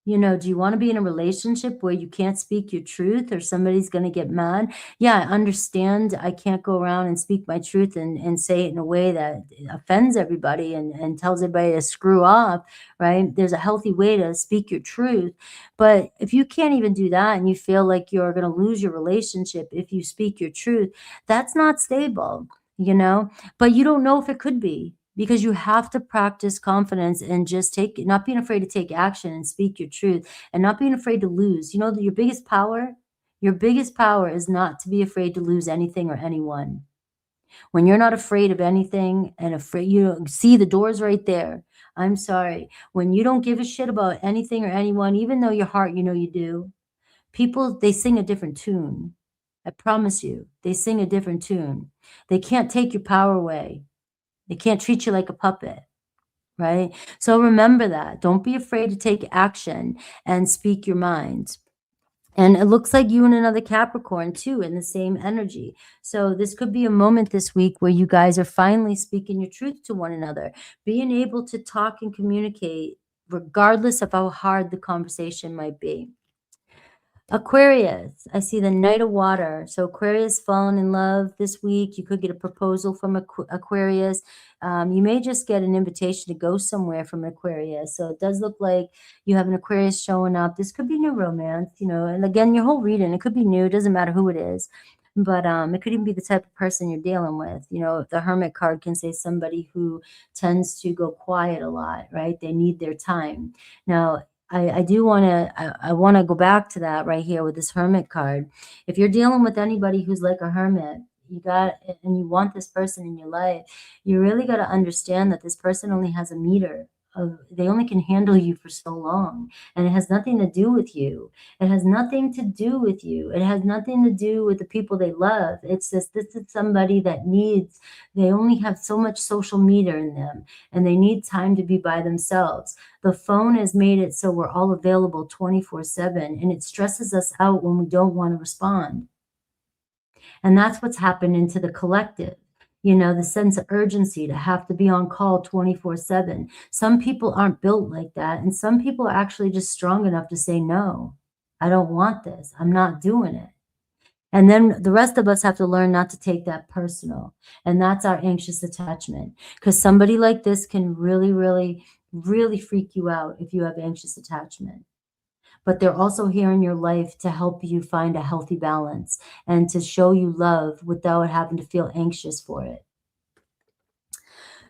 Do you want to be in a relationship where you can't speak your truth or somebody's going to get mad? Yeah, I understand. I can't go around and speak my truth and say it in a way that offends everybody and tells everybody to screw off, right? There's a healthy way to speak your truth. But if you can't even do that and you feel like you're going to lose your relationship if you speak your truth, that's not stable, but you don't know if it could be, because you have to practice confidence and just not being afraid to take action and speak your truth and not being afraid to lose. Your biggest power is not to be afraid to lose anything or anyone. When you're not afraid of anything and afraid, you see the door's right there. I'm sorry. When you don't give a shit about anything or anyone, even though your heart, you do, people, they sing a different tune. I promise you, they sing a different tune. They can't take your power away. They can't treat you like a puppet, right? So remember that. Don't be afraid to take action and speak your mind. And it looks like you and another Capricorn too in the same energy. So this could be a moment this week where you guys are finally speaking your truth to one another, being able to talk and communicate regardless of how hard the conversation might be. Aquarius, I see the Knight of Water. So Aquarius falling in love this week. You could get a proposal from Aquarius. You may just get an invitation to go somewhere from Aquarius. So it does look like you have an Aquarius showing up. This could be new romance, and again, your whole reading, it could be new. It doesn't matter who it is. But it could even be the type of person you're dealing with. The Hermit card can say somebody who tends to go quiet a lot, right? They need their time. Now, I do want to, I want to go back to that right here with this Hermit card. If you're dealing with anybody who's like a hermit, and you want this person in your life, you really got to understand that this person only has a meter. They only can handle you for so long, and it has nothing to do with you. It has nothing to do with you. It has nothing to do with the people they love. It's just, this is somebody that they only have so much social meter in them, and they need time to be by themselves. The phone has made it so we're all available 24/7, and it stresses us out when we don't want to respond. And that's what's happening to the collective. You know, the sense of urgency to have to be on call 24/7. Some people aren't built like that, and some people are actually just strong enough to say, "No, I don't want this. I'm not doing it." And then the rest of us have to learn not to take that personal, and that's our anxious attachment. Because somebody like this can really, really, really freak you out if you have anxious attachment. But they're also here in your life to help you find a healthy balance and to show you love without having to feel anxious for it.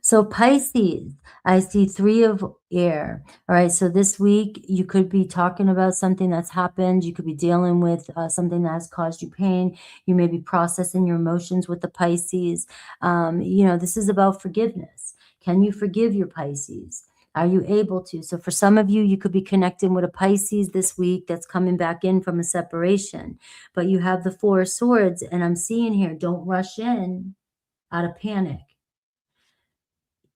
So Pisces, I see 3 of air. All right, so this week you could be talking about something that's happened. You could be dealing with something that has caused you pain. You may be processing your emotions with the Pisces. You know, this is about forgiveness. Can you forgive your Pisces? Are you able to? So for some of you, you could be connecting with a Pisces this week that's coming back in from a separation. But you have the 4 of Swords, and I'm seeing here, don't rush in out of panic.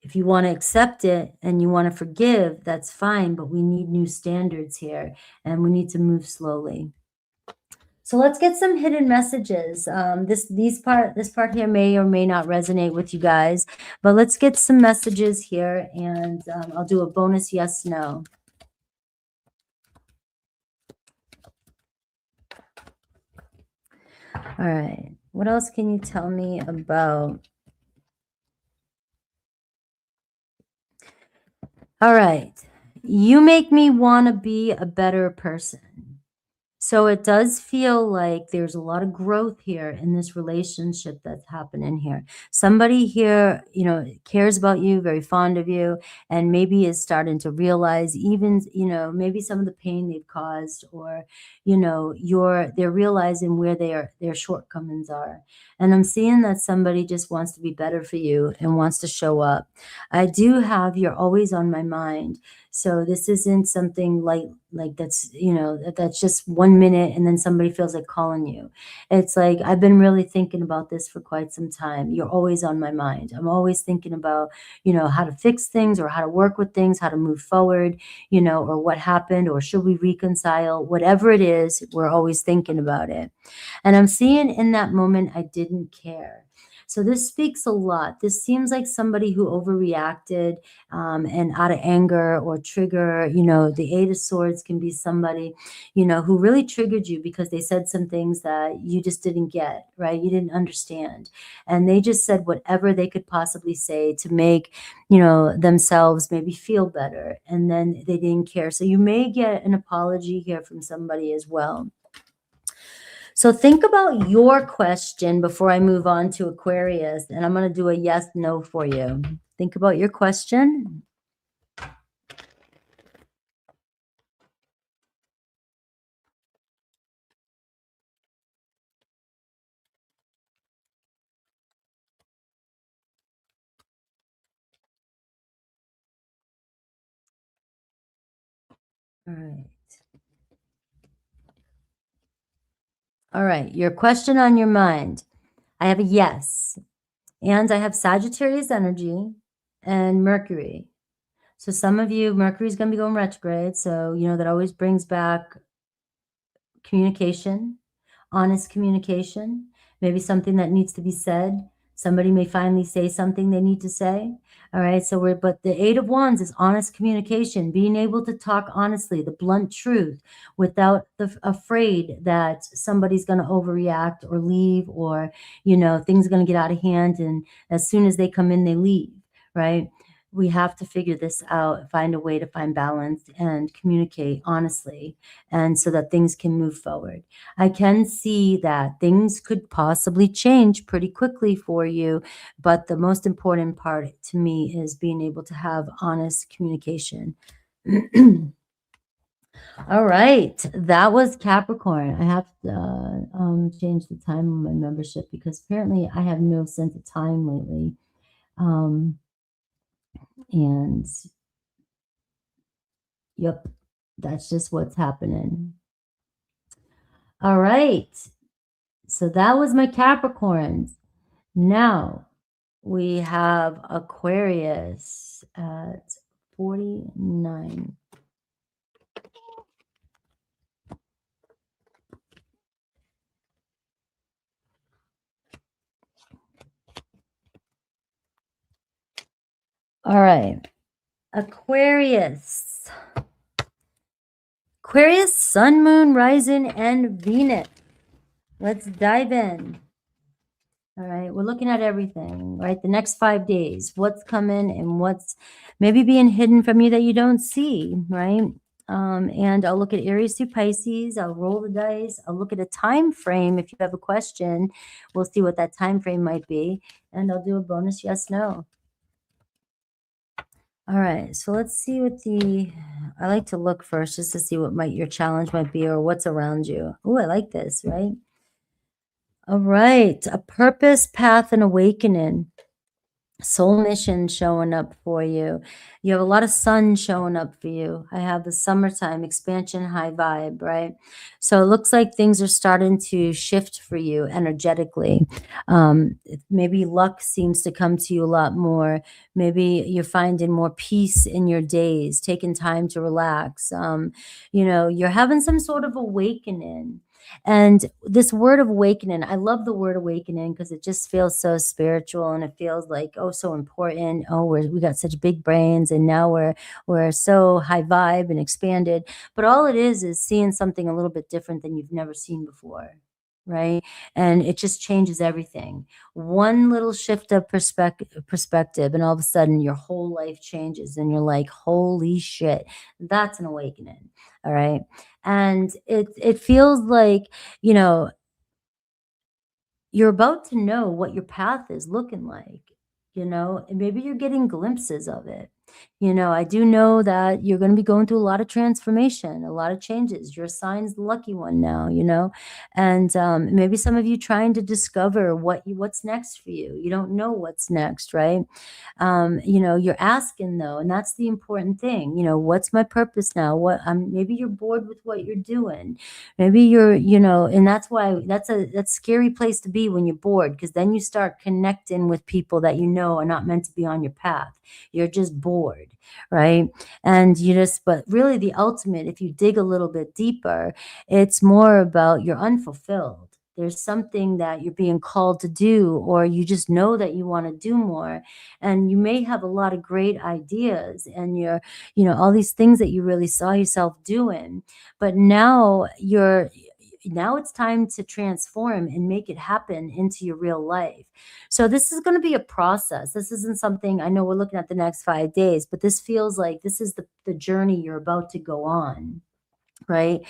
If you want to accept it and you want to forgive, that's fine, but we need new standards here and we need to move slowly. So let's get some hidden messages. This part here may or may not resonate with you guys, but let's get some messages here, and I'll do a bonus yes, no. All right. What else can you tell me about? All right. You make me want to be a better person. So it does feel like there's a lot of growth here in this relationship that's happening here. Somebody here, you know, cares about you, very fond of you, and maybe is starting to realize even, you know, maybe some of the pain they've caused, or, you know, they're realizing where their shortcomings are. And I'm seeing that somebody just wants to be better for you and wants to show up. I do have you're always on my mind. So this isn't something like that's, you know, that's just 1 minute and then somebody feels like calling you. It's like, I've been really thinking about this for quite some time. You're always on my mind. I'm always thinking about, you know, how to fix things or how to work with things, how to move forward, you know, or what happened, or should we reconcile? Whatever it is, we're always thinking about it. And I'm seeing in that moment, I didn't care. So this speaks a lot. This seems like somebody who overreacted, and out of anger or trigger. You know, the 8 of Swords can be somebody, you know, who really triggered you because they said some things that you just didn't get, right? You didn't understand. And they just said whatever they could possibly say to make, you know, themselves maybe feel better. And then they didn't care. So you may get an apology here from somebody as well. So think about your question before I move on to Aquarius, and I'm going to do a yes, no for you. Think about your question. All right. All right. Your question on your mind. I have a yes, and I have Sagittarius energy and Mercury. So some of you, Mercury's going to be going retrograde. So, you know, that always brings back communication, honest communication, maybe something that needs to be said. Somebody may finally say something they need to say. All right. So but the 8 of Wands is honest communication, being able to talk honestly, the blunt truth, without afraid that somebody's going to overreact or leave, or, you know, things are going to get out of hand. And as soon as they come in, they leave. Right. We have to figure this out, find a way to find balance and communicate honestly, and so that things can move forward. I can see that things could possibly change pretty quickly for you, but the most important part to me is being able to have honest communication. All right, that was Capricorn. I have to change the time on my membership because apparently I have no sense of time lately. And yep, that's just what's happening. All right. So that was my Capricorns. Now we have Aquarius at 49. All right. Aquarius. Aquarius, Sun, Moon, Rising, and Venus. Let's dive in. All right. We're looking at everything, right? The next 5 days, what's coming and what's maybe being hidden from you that you don't see, right? And I'll look at Aries through Pisces. I'll roll the dice. I'll look at a time frame. If you have a question, we'll see what that time frame might be. And I'll do a bonus yes, no. All right, so let's see what I like to look first just to see what your challenge might be or what's around you. Oh, I like this, right? All right, a purpose, path, and awakening. Soul mission showing up for you. You have a lot of sun showing up for you. I have the summertime expansion, high vibe, right? So it looks like things are starting to shift for you energetically. Maybe luck seems to come to you a lot more. Maybe you're finding more peace in your days, taking time to relax. You're having some sort of awakening. And this word of awakening, I love the word awakening because it just feels so spiritual and it feels like, oh, so important. Oh, we got such big brains and now we're so high vibe and expanded. But all it is seeing something a little bit different than you've never seen before. Right. And it just changes everything. One little shift of perspective, and all of a sudden your whole life changes and you're like, holy shit, that's an awakening. All right. And it feels like, you know, you're about to know what your path is looking like, and maybe you're getting glimpses of it. I do know that you're going to be going through a lot of transformation, a lot of changes. Your sign's the lucky one now, and maybe some of you trying to discover what's next for you. You don't know what's next, right? You're asking though, and that's the important thing. What's my purpose now? Maybe you're bored with what you're doing. Maybe and that's why that's a scary place to be when you're bored, because then you start connecting with people that are not meant to be on your path. You're just bored, right? And but really the ultimate, if you dig a little bit deeper, it's more about you're unfulfilled. There's something that you're being called to do, or you just know that you want to do more. And you may have a lot of great ideas and all these things that you really saw yourself doing, but now it's time to transform and make it happen into your real life. So this is going to be a process. This isn't something, I know we're looking at the next 5 days, but this feels like this is the journey you're about to go on. Right.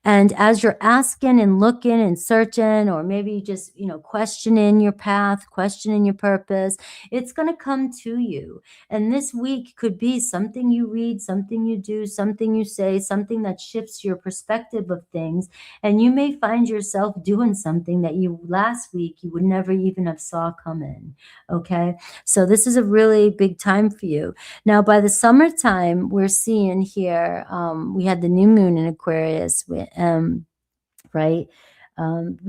And as you're asking and looking and searching, or maybe just, questioning your path, questioning your purpose, it's going to come to you. And this week could be something you read, something you do, something you say, something that shifts your perspective of things. And you may find yourself doing something that last week you would never even have saw coming. Okay. So this is a really big time for you. Now, by the summertime, we're seeing here, we had the new moon in Aquarius, right,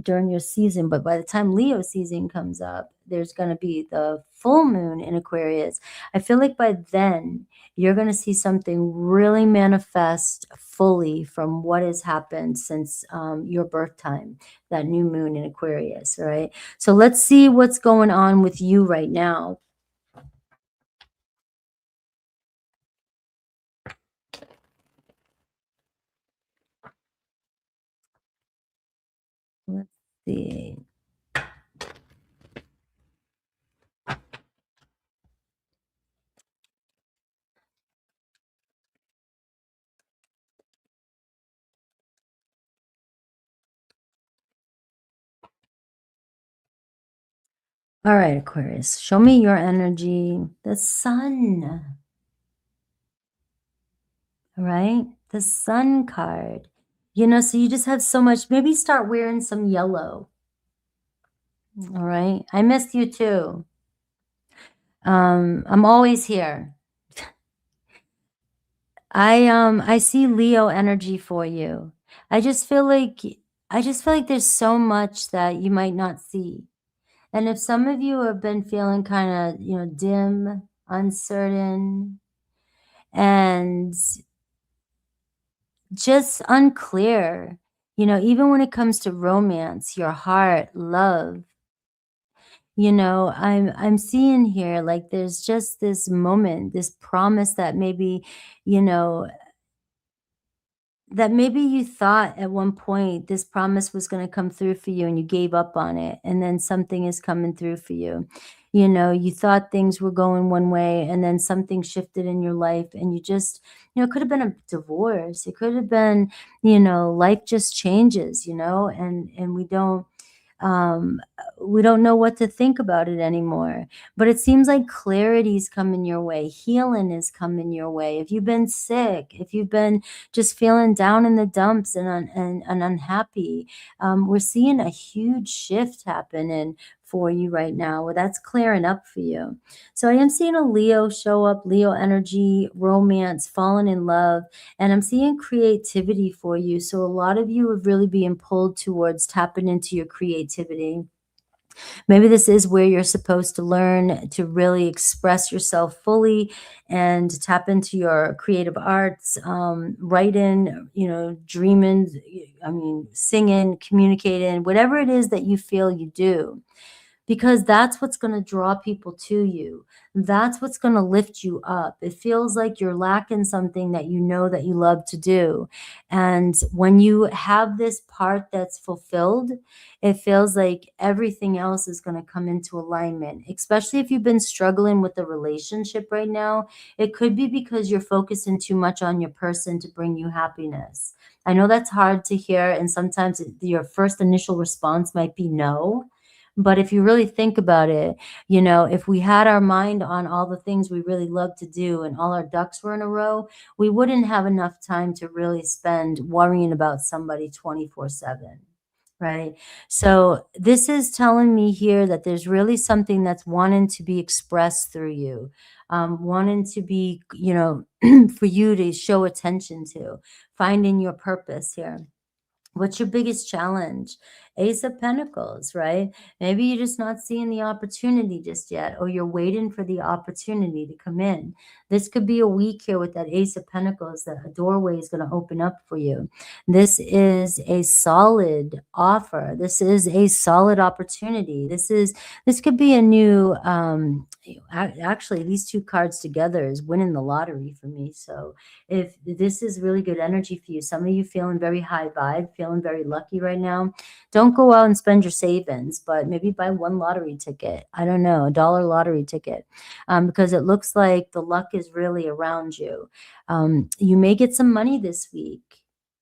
during your season. But by the time Leo season comes up, there's going to be the full moon in Aquarius. I feel like by then, you're going to see something really manifest fully from what has happened since your birth time, that new moon in Aquarius, right? So let's see what's going on with you right now. Let's see. All right, Aquarius, show me your energy. The sun. All right, the sun card. So you just have so much. Maybe start wearing some yellow. All right, I missed you too. I'm always here. I see Leo energy for you. I just feel like there's so much that you might not see. And if some of you have been feeling kind of, dim, uncertain, and just unclear, even when it comes to romance, your heart, love, I'm seeing here, like, there's just this moment, this promise that maybe, you know, that maybe you thought at one point this promise was going to come through for you and you gave up on it, and then something is coming through for you. You thought things were going one way and then something shifted in your life, and you just, it could have been a divorce. It could have been, life just changes, and um, we don't know what to think about it anymore. But it seems like clarity's coming your way. Healing is coming your way. If you've been sick, if you've been just feeling down in the dumps and unhappy, we're seeing a huge shift happening for you right now. Well, that's clearing up for you. So I am seeing a Leo show up, Leo energy, romance, falling in love, and I'm seeing creativity for you. So a lot of you are really being pulled towards tapping into your creativity. Maybe this is where you're supposed to learn to really express yourself fully and tap into your creative arts, writing, dreaming, I mean, singing, communicating, whatever it is that you feel you do, because that's what's going to draw people to you. That's what's going to lift you up. It feels like you're lacking something that you know that you love to do. And when you have this part that's fulfilled, it feels like everything else is going to come into alignment, especially if you've been struggling with the relationship right now. It could be because you're focusing too much on your person to bring you happiness. I know that's hard to hear, and sometimes your first initial response might be no. But if you really think about it, if we had our mind on all the things we really love to do and all our ducks were in a row, we wouldn't have enough time to really spend worrying about somebody 24/7. Right. So this is telling me here that there's really something that's wanting to be expressed through you, wanting to be, for you to show attention to, finding your purpose here. What's your biggest challenge? Ace of Pentacles, right? Maybe you're just not seeing the opportunity just yet, or you're waiting for the opportunity to come in. This could be a week here with that Ace of Pentacles that a doorway is going to open up for you. This is a solid offer. This is a solid opportunity. This could be a new actually, these two cards together is winning the lottery for me. So if this is really good energy for you, some of you feeling very high vibe, feeling very lucky right now, don't go out and spend your savings, but maybe buy one lottery ticket. I don't know, $1 lottery ticket, because it looks like the luck is really around you. You may get some money this week.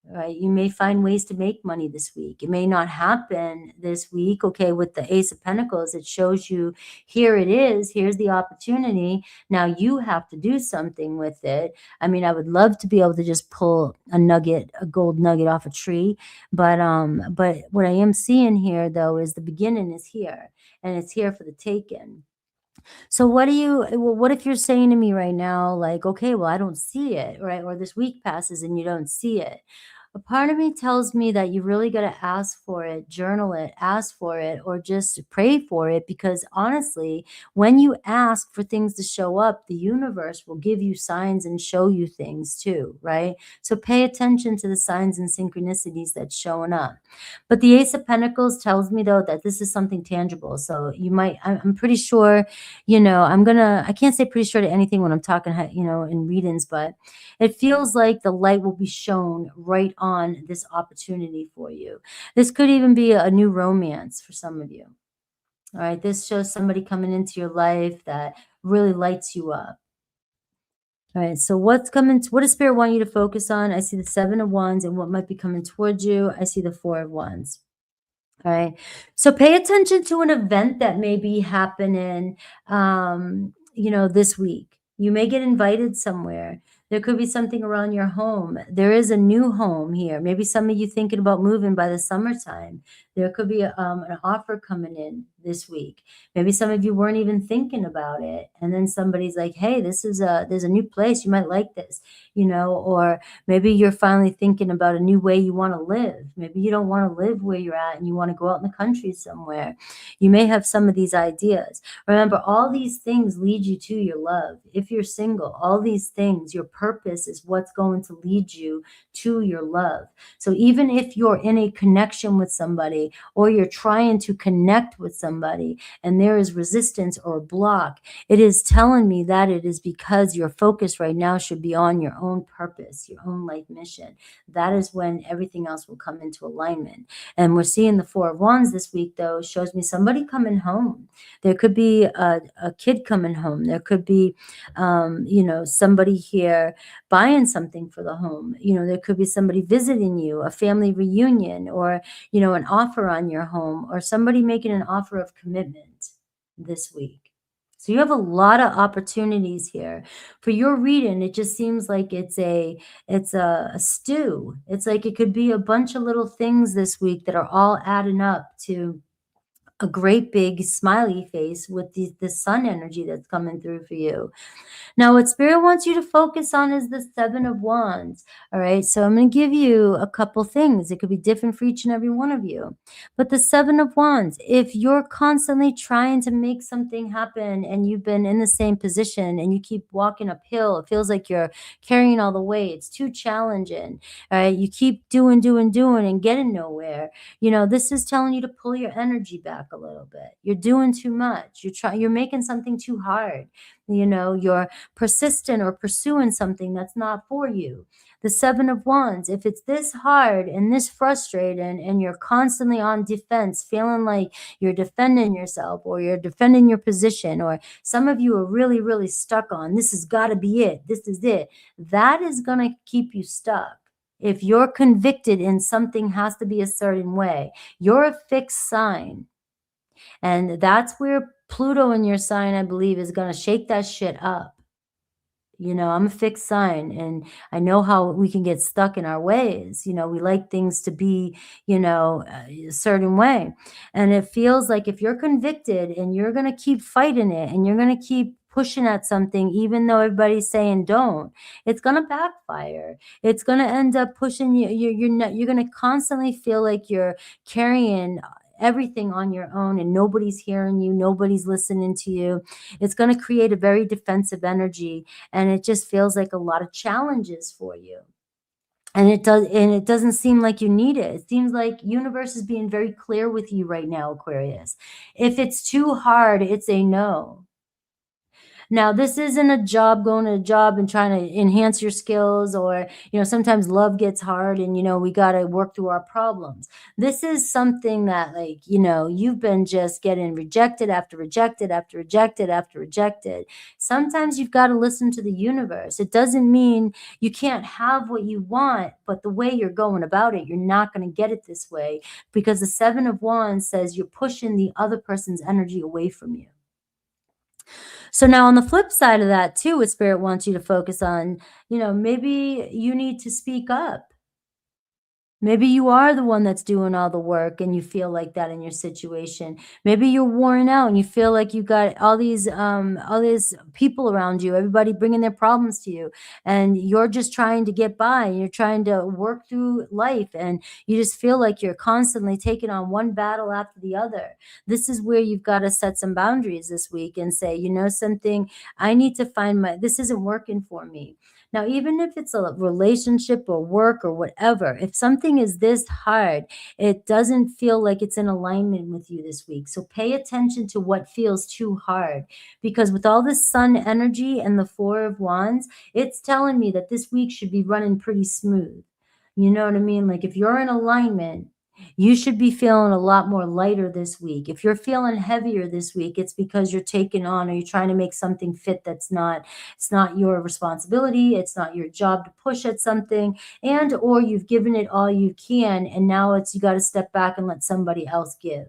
Right? You may find ways to make money this week. It may not happen this week. Okay, with the Ace of Pentacles, it shows you, here it is. Here's the opportunity. Now you have to do something with it. I mean, I would love to be able to just pull a gold nugget off a tree, but what I am seeing here though is the beginning is here, and it's here for the taking. So what if you're saying to me right now, like, okay, well, I don't see it, right? Or this week passes and you don't see it. A part of me tells me that you really got to ask for it, journal it, ask for it, or just pray for it. Because honestly, when you ask for things to show up, the universe will give you signs and show you things too, right? So pay attention to the signs and synchronicities that's showing up. But the Ace of Pentacles tells me though that this is something tangible. So I'm pretty sure, I can't say pretty sure to anything when I'm talking, in readings, but it feels like the light will be shown right on this opportunity for you. This could even be a new romance for some of you. All right. This shows somebody coming into your life that really lights you up. All right. So what does Spirit want you to focus on? I see the 7 of Wands, and what might be coming towards you. I see the 4 of Wands. All right. So pay attention to an event that may be happening, this week. You may get invited somewhere. There could be something around your home. There is a new home here. Maybe some of you thinking about moving by the summertime. There could be an offer coming in this week. Maybe some of you weren't even thinking about it. And then somebody's like, hey, there's a new place. You might like this, or maybe you're finally thinking about a new way you want to live. Maybe you don't want to live where you're at and you want to go out in the country somewhere. You may have some of these ideas. Remember, all these things lead you to your love. If you're single, all these things, your purpose is what's going to lead you to your love. So even if you're in a connection with somebody or you're trying to connect with somebody, somebody and there is resistance or a block, it is telling me that it is because your focus right now should be on your own purpose, your own life mission. That is when everything else will come into alignment. And we're seeing the Four of Wands this week, though, shows me somebody coming home. There could be a kid coming home. There could be, somebody here buying something for the home. There could be somebody visiting you, a family reunion, or, an offer on your home, or somebody making an offer of commitment this week. So you have a lot of opportunities here. For your reading, it just seems like it's a stew. It's like it could be a bunch of little things this week that are all adding up to a great big smiley face with the sun energy that's coming through for you. Now, what Spirit wants you to focus on is the Seven of Wands. All right. So I'm going to give you a couple things. It could be different for each and every one of you. But the Seven of Wands, if you're constantly trying to make something happen and you've been in the same position and you keep walking uphill, it feels like you're carrying all the weight. It's too challenging. All right. You keep doing and getting nowhere. This is telling you to pull your energy back a little bit. You're doing too much. You're making something too hard. You're persistent or pursuing something that's not for you. The Seven of Wands, if it's this hard and this frustrating and you're constantly on defense, feeling like you're defending yourself or you're defending your position, or some of you are really, really stuck on, this has got to be it, this is it, that is going to keep you stuck. If you're convicted in something has to be a certain way, you're a fixed sign. And that's where Pluto in your sign, I believe, is going to shake that shit up. I'm a fixed sign and I know how we can get stuck in our ways. We like things to be, a certain way. And it feels like if you're convicted and you're going to keep fighting it and you're going to keep pushing at something, even though everybody's saying don't, it's going to backfire. It's going to end up pushing you. You're going to constantly feel like you're carrying everything on your own and nobody's hearing you, nobody's listening to you. It's going to create a very defensive energy and it just feels like a lot of challenges for you. And it doesn't seem like you need it. It seems like universe is being very clear with you right now, Aquarius. If it's too hard, it's a no. Now, this isn't a job, going to a job and trying to enhance your skills, or, sometimes love gets hard and, we got to work through our problems. This is something that, like, you've been just getting rejected after rejected after rejected after rejected. Sometimes you've got to listen to the universe. It doesn't mean you can't have what you want, but the way you're going about it, you're not going to get it this way, because the Seven of Wands says you're pushing the other person's energy away from you. So now on the flip side of that too, what Spirit wants you to focus on, maybe you need to speak up. Maybe you are the one that's doing all the work and you feel like that in your situation. Maybe you're worn out and you feel like you got all these people around you, everybody bringing their problems to you, and you're just trying to get by. You're trying to work through life and you just feel like you're constantly taking on one battle after the other. This is where you've got to set some boundaries this week and say, something, I need to find this isn't working for me. Now, even if it's a relationship or work or whatever, if something is this hard, it doesn't feel like it's in alignment with you this week. So pay attention to what feels too hard, because with all this sun energy and the Four of Wands, it's telling me that this week should be running pretty smooth. You know what I mean? Like if you're in alignment, you should be feeling a lot more lighter this week. If you're feeling heavier this week, it's because you're taking on, or you're trying to make something fit it's not your responsibility. It's not your job to push at something, and or you've given it all you can, and now you got to step back and let somebody else give.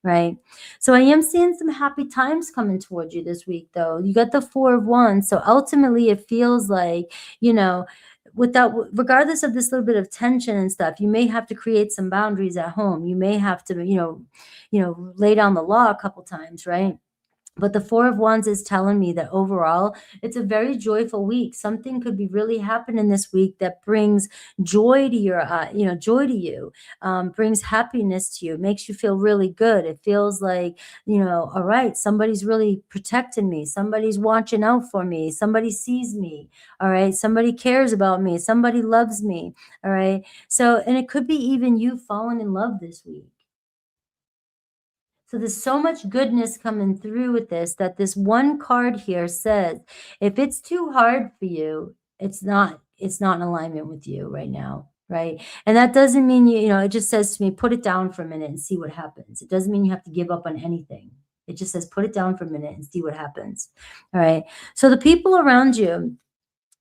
Right. So I am seeing some happy times coming towards you this week, though. You got the Four of Wands. So ultimately it feels like, regardless of this little bit of tension and stuff, you may have to create some boundaries at home. You may have to, lay down the law a couple times, right? But the Four of Wands is telling me that overall, it's a very joyful week. Something could be really happening this week that brings joy to your, joy to you, brings happiness to you, makes you feel really good. It feels like, all right, somebody's really protecting me. Somebody's watching out for me. Somebody sees me. All right. Somebody cares about me. Somebody loves me. All right. So, and it could be even you falling in love this week. So there's so much goodness coming through with this, that this one card here says, if it's too hard for you, it's not in alignment with you right now, right? And that doesn't mean you know, it just says to me, put it down for a minute and see what happens. It doesn't mean you have to give up on anything. It just says, put it down for a minute and see what happens. All right. So the people around you,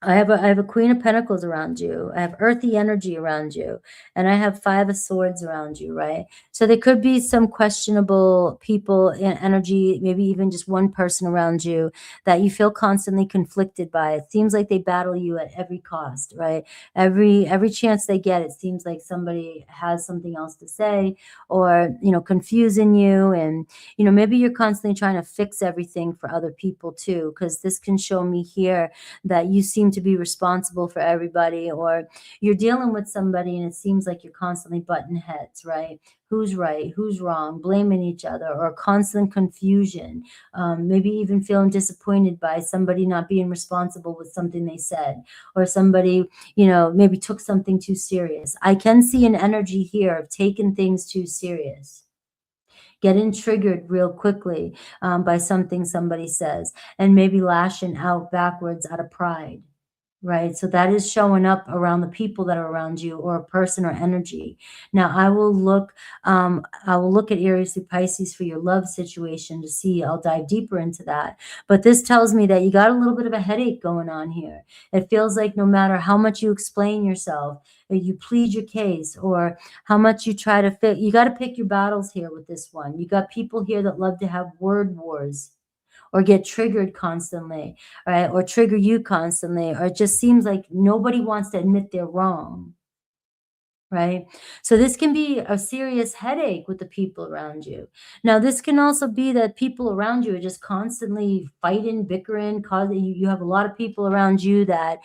I have a Queen of Pentacles around you. I have earthy energy around you, and I have Five of Swords around you, right? So there could be some questionable people in energy, maybe even just one person around you that you feel constantly conflicted by. It seems like they battle you at every cost, right? Every chance they get, it seems like somebody has something else to say, or you know, confusing you, and you know, maybe you're constantly trying to fix everything for other people too, because this can show me here that you seem to be responsible for everybody, or you're dealing with somebody and it seems like you're constantly butting heads, right? Who's right, who's wrong, blaming each other, or constant confusion. Maybe even feeling disappointed by somebody not being responsible with something they said, or somebody, you know, maybe took something too serious. I can see an energy here of taking things too serious, getting triggered real quickly by something somebody says, and maybe lashing out backwards out of pride. Right. So that is showing up around the people that are around you, or a person or energy. Now I will look at Aries through Pisces for your love situation to see. I'll dive deeper into that. But this tells me that you got a little bit of a headache going on here. It feels like no matter how much you explain yourself, or you plead your case, or how much you try to fit, you got to pick your battles here with this one. You got people here that love to have word wars, or get triggered constantly, right? Or trigger you constantly, or it just seems like nobody wants to admit they're wrong, right? So this can be a serious headache with the people around you. Now, this can also be that people around you are just constantly fighting, bickering, causing you have a lot of people around you that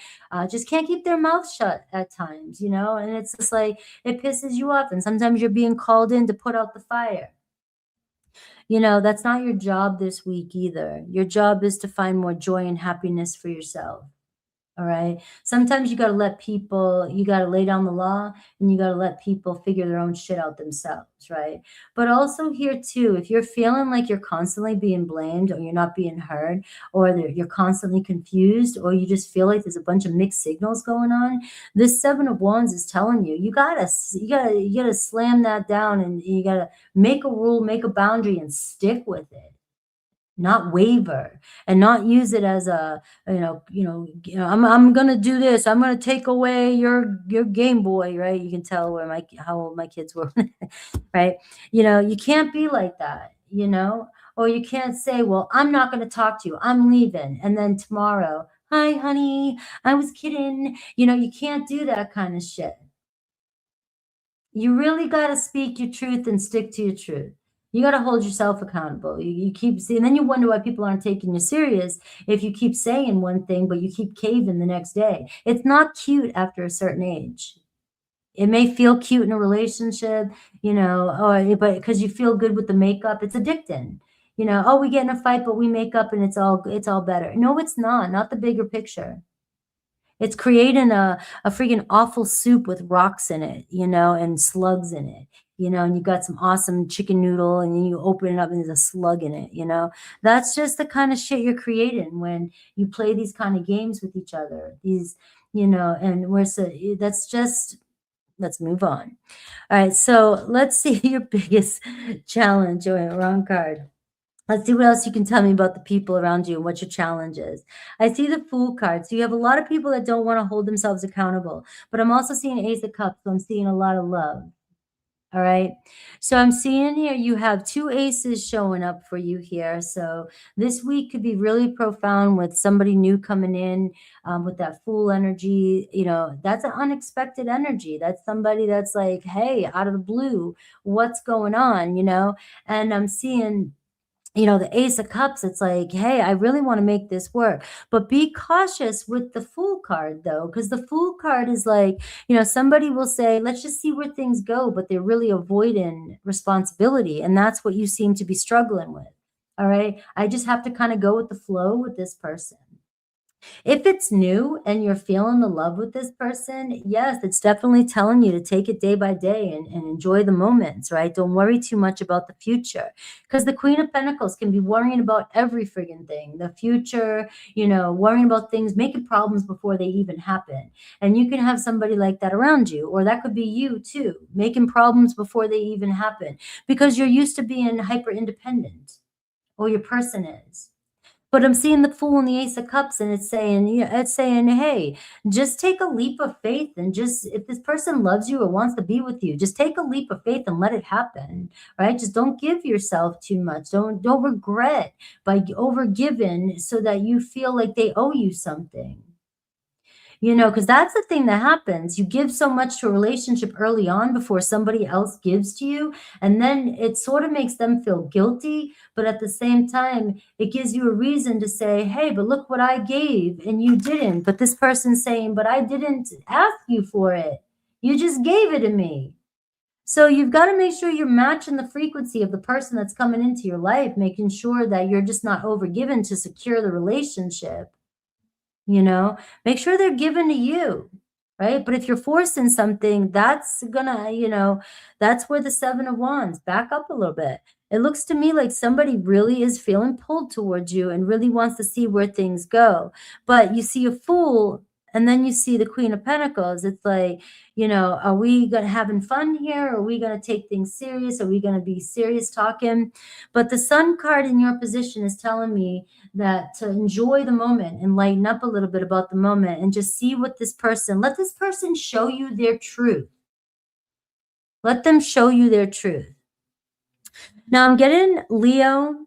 just can't keep their mouth shut at times, you know, and it's just like it pisses you off. And sometimes you're being called in to put out the fire. You know, that's not your job this week either. Your job is to find more joy and happiness for yourself. All right. Sometimes you got to let people, you got to lay down the law, and you got to let people figure their own shit out themselves. Right. But also here too, if you're feeling like you're constantly being blamed, or you're not being heard, or you're constantly confused, or you just feel like there's a bunch of mixed signals going on, this Seven of Wands is telling you, you gotta slam that down, and you got to make a rule, make a boundary, and stick with it, not waver, and not use it as a, I'm gonna do this, I'm gonna take away your Game Boy, right? You can tell how old my kids were. Right? You know, you can't be like that, you know, or you can't say, well, I'm not gonna talk to you, I'm leaving, and then tomorrow, hi honey, I was kidding. You know, you can't do that kind of shit. You really got to speak your truth and stick to your truth. You got to hold yourself accountable. You keep seeing, then you wonder why people aren't taking you serious if you keep saying one thing, but you keep caving the next day. It's not cute after a certain age. It may feel cute in a relationship, you know, but because you feel good with the makeup, it's addicting. You know, oh, we get in a fight, but we make up and it's all better. No, it's not the bigger picture. It's creating a freaking awful soup with rocks in it, you know, and slugs in it, you know, and you got some awesome chicken noodle, and then you open it up and there's a slug in it, you know. That's just the kind of shit you're creating when you play these kind of games with each other. These, you know, and that's just, let's move on. All right, so let's see your biggest challenge. Oh, wrong card. Let's see what else you can tell me about the people around you and what your challenge is. I see the Fool card. So you have a lot of people that don't want to hold themselves accountable, but I'm also seeing Ace of Cups. So I'm seeing a lot of love. All right. So I'm seeing here you have two aces showing up for you here. So this week could be really profound with somebody new coming in with that Fool energy. You know, that's an unexpected energy. That's somebody that's like, hey, out of the blue, what's going on, you know? And I'm seeing, you know, the Ace of Cups, it's like, hey, I really want to make this work. But be cautious with the Fool card, though, because the Fool card is like, you know, somebody will say, let's just see where things go, but they're really avoiding responsibility. And that's what you seem to be struggling with. All right. I just have to kind of go with the flow with this person. If it's new and you're feeling the love with this person, yes, it's definitely telling you to take it day by day and enjoy the moments, right? Don't worry too much about the future, because the Queen of Pentacles can be worrying about every friggin' thing, the future, you know, worrying about things, making problems before they even happen. And you can have somebody like that around you, or that could be you too, making problems before they even happen because you're used to being hyper independent, or your person is. But I'm seeing the Fool and the Ace of Cups, and it's saying, hey, just take a leap of faith, and just, if this person loves you or wants to be with you, just take a leap of faith and let it happen, right? Just don't give yourself too much. Don't regret by over giving so that you feel like they owe you something. You know, because that's the thing that happens. You give so much to a relationship early on before somebody else gives to you, and then it sort of makes them feel guilty. But at the same time, it gives you a reason to say, hey, but look what I gave and you didn't. But this person's saying, but I didn't ask you for it. You just gave it to me. So you've got to make sure you're matching the frequency of the person that's coming into your life, making sure that you're just not overgiven to secure the relationship. You know, make sure they're given to you, right? But if you're forcing something, that's gonna, you know, that's where the Seven of Wands, back up a little bit. It looks to me like somebody really is feeling pulled towards you and really wants to see where things go. But you see a Fool, and then you see the Queen of Pentacles. It's like, you know, are we gonna having fun here? Are we gonna take things serious? Are we gonna be serious talking? But the Sun card in your position is telling me that to enjoy the moment and lighten up a little bit about the moment and just see what this person, let this person show you their truth. Let them show you their truth. Now I'm getting Leo,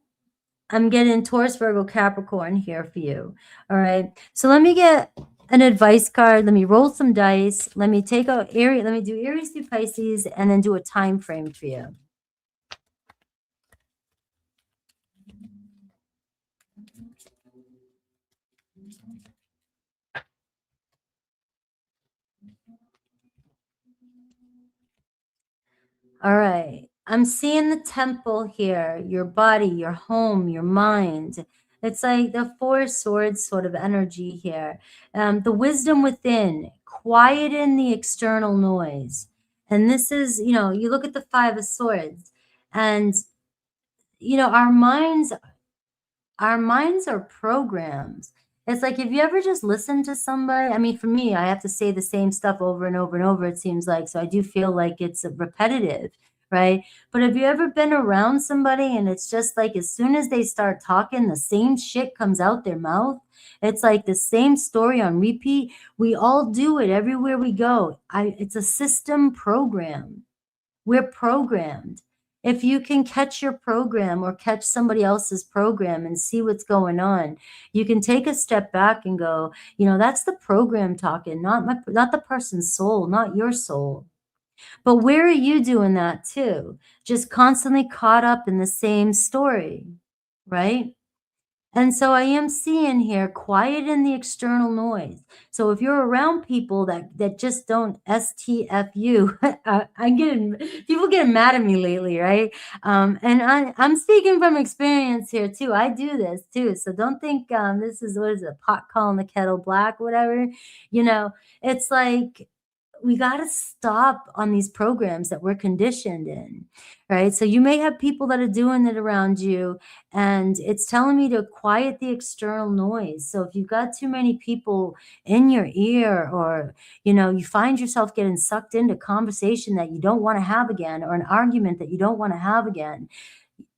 I'm getting Taurus, Virgo, Capricorn here for you. All right. So let me get an advice card. Let me roll some dice. Let me take out Aries. Let me do Aries through Pisces and then do a time frame for you. All right. I'm seeing the temple here, your body, your home, your mind. It's like the Four of Swords sort of energy here. The wisdom within, quieten the external noise. And this is, you know, you look at the Five of Swords, and, you know, our minds are programs. It's like, if you ever just listen to somebody, I mean, for me, I have to say the same stuff over and over and over, it seems like. So I do feel like it's repetitive, right? But have you ever been around somebody and it's just like, as soon as they start talking, the same shit comes out their mouth? It's like the same story on repeat. We all do it everywhere we go. It's a system program. We're programmed. If you can catch your program or catch somebody else's program and see what's going on, you can take a step back and go, you know, that's the program talking, not the person's soul, not your soul. But where are you doing that too? Just constantly caught up in the same story, right? And so I am seeing here, quieten the external noise. So if you're around people that just don't STFU, I'm getting, people getting mad at me lately, right? And I'm speaking from experience here too. I do this too. So don't think this is, what is it, pot calling the kettle black, whatever. You know, it's like, we got to stop on these programs that we're conditioned in, right? So you may have people that are doing it around you, and it's telling me to quiet the external noise. So if you've got too many people in your ear, or, you know, you find yourself getting sucked into conversation that you don't want to have again, or an argument that you don't want to have again,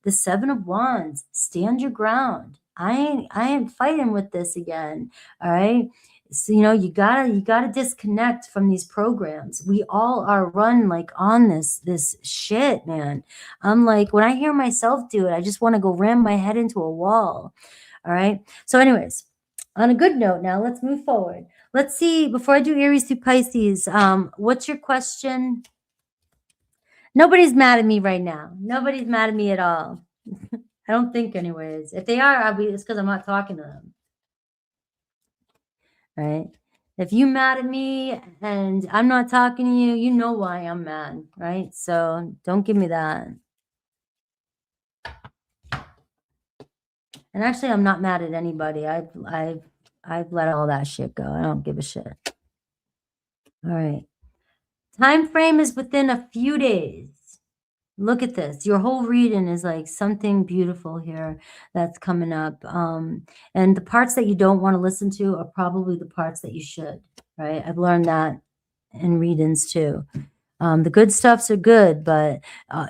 the Seven of Wands, stand your ground. I ain't fighting with this again. All right. So, you know, you gotta disconnect from these programs. We all are run like on this shit, man. I'm like, when I hear myself do it, I just want to go ram my head into a wall. All right. So anyways, on a good note, now let's move forward. Let's see, before I do Aries through Pisces, what's your question? Nobody's mad at me right now. Nobody's mad at me at all. I don't think anyways. If they are, it's because I'm not talking to them. Right? If you mad at me and I'm not talking to you, you know why I'm mad, right? So don't give me that. And actually, I'm not mad at anybody. I've I've let all that shit go. I don't give a shit. All right. Time frame is within a few days. Look at this. Your whole reading is like something beautiful here that's coming up. And the parts that you don't want to listen to are probably the parts that you should, right? I've learned that in readings too. The good stuffs are good, but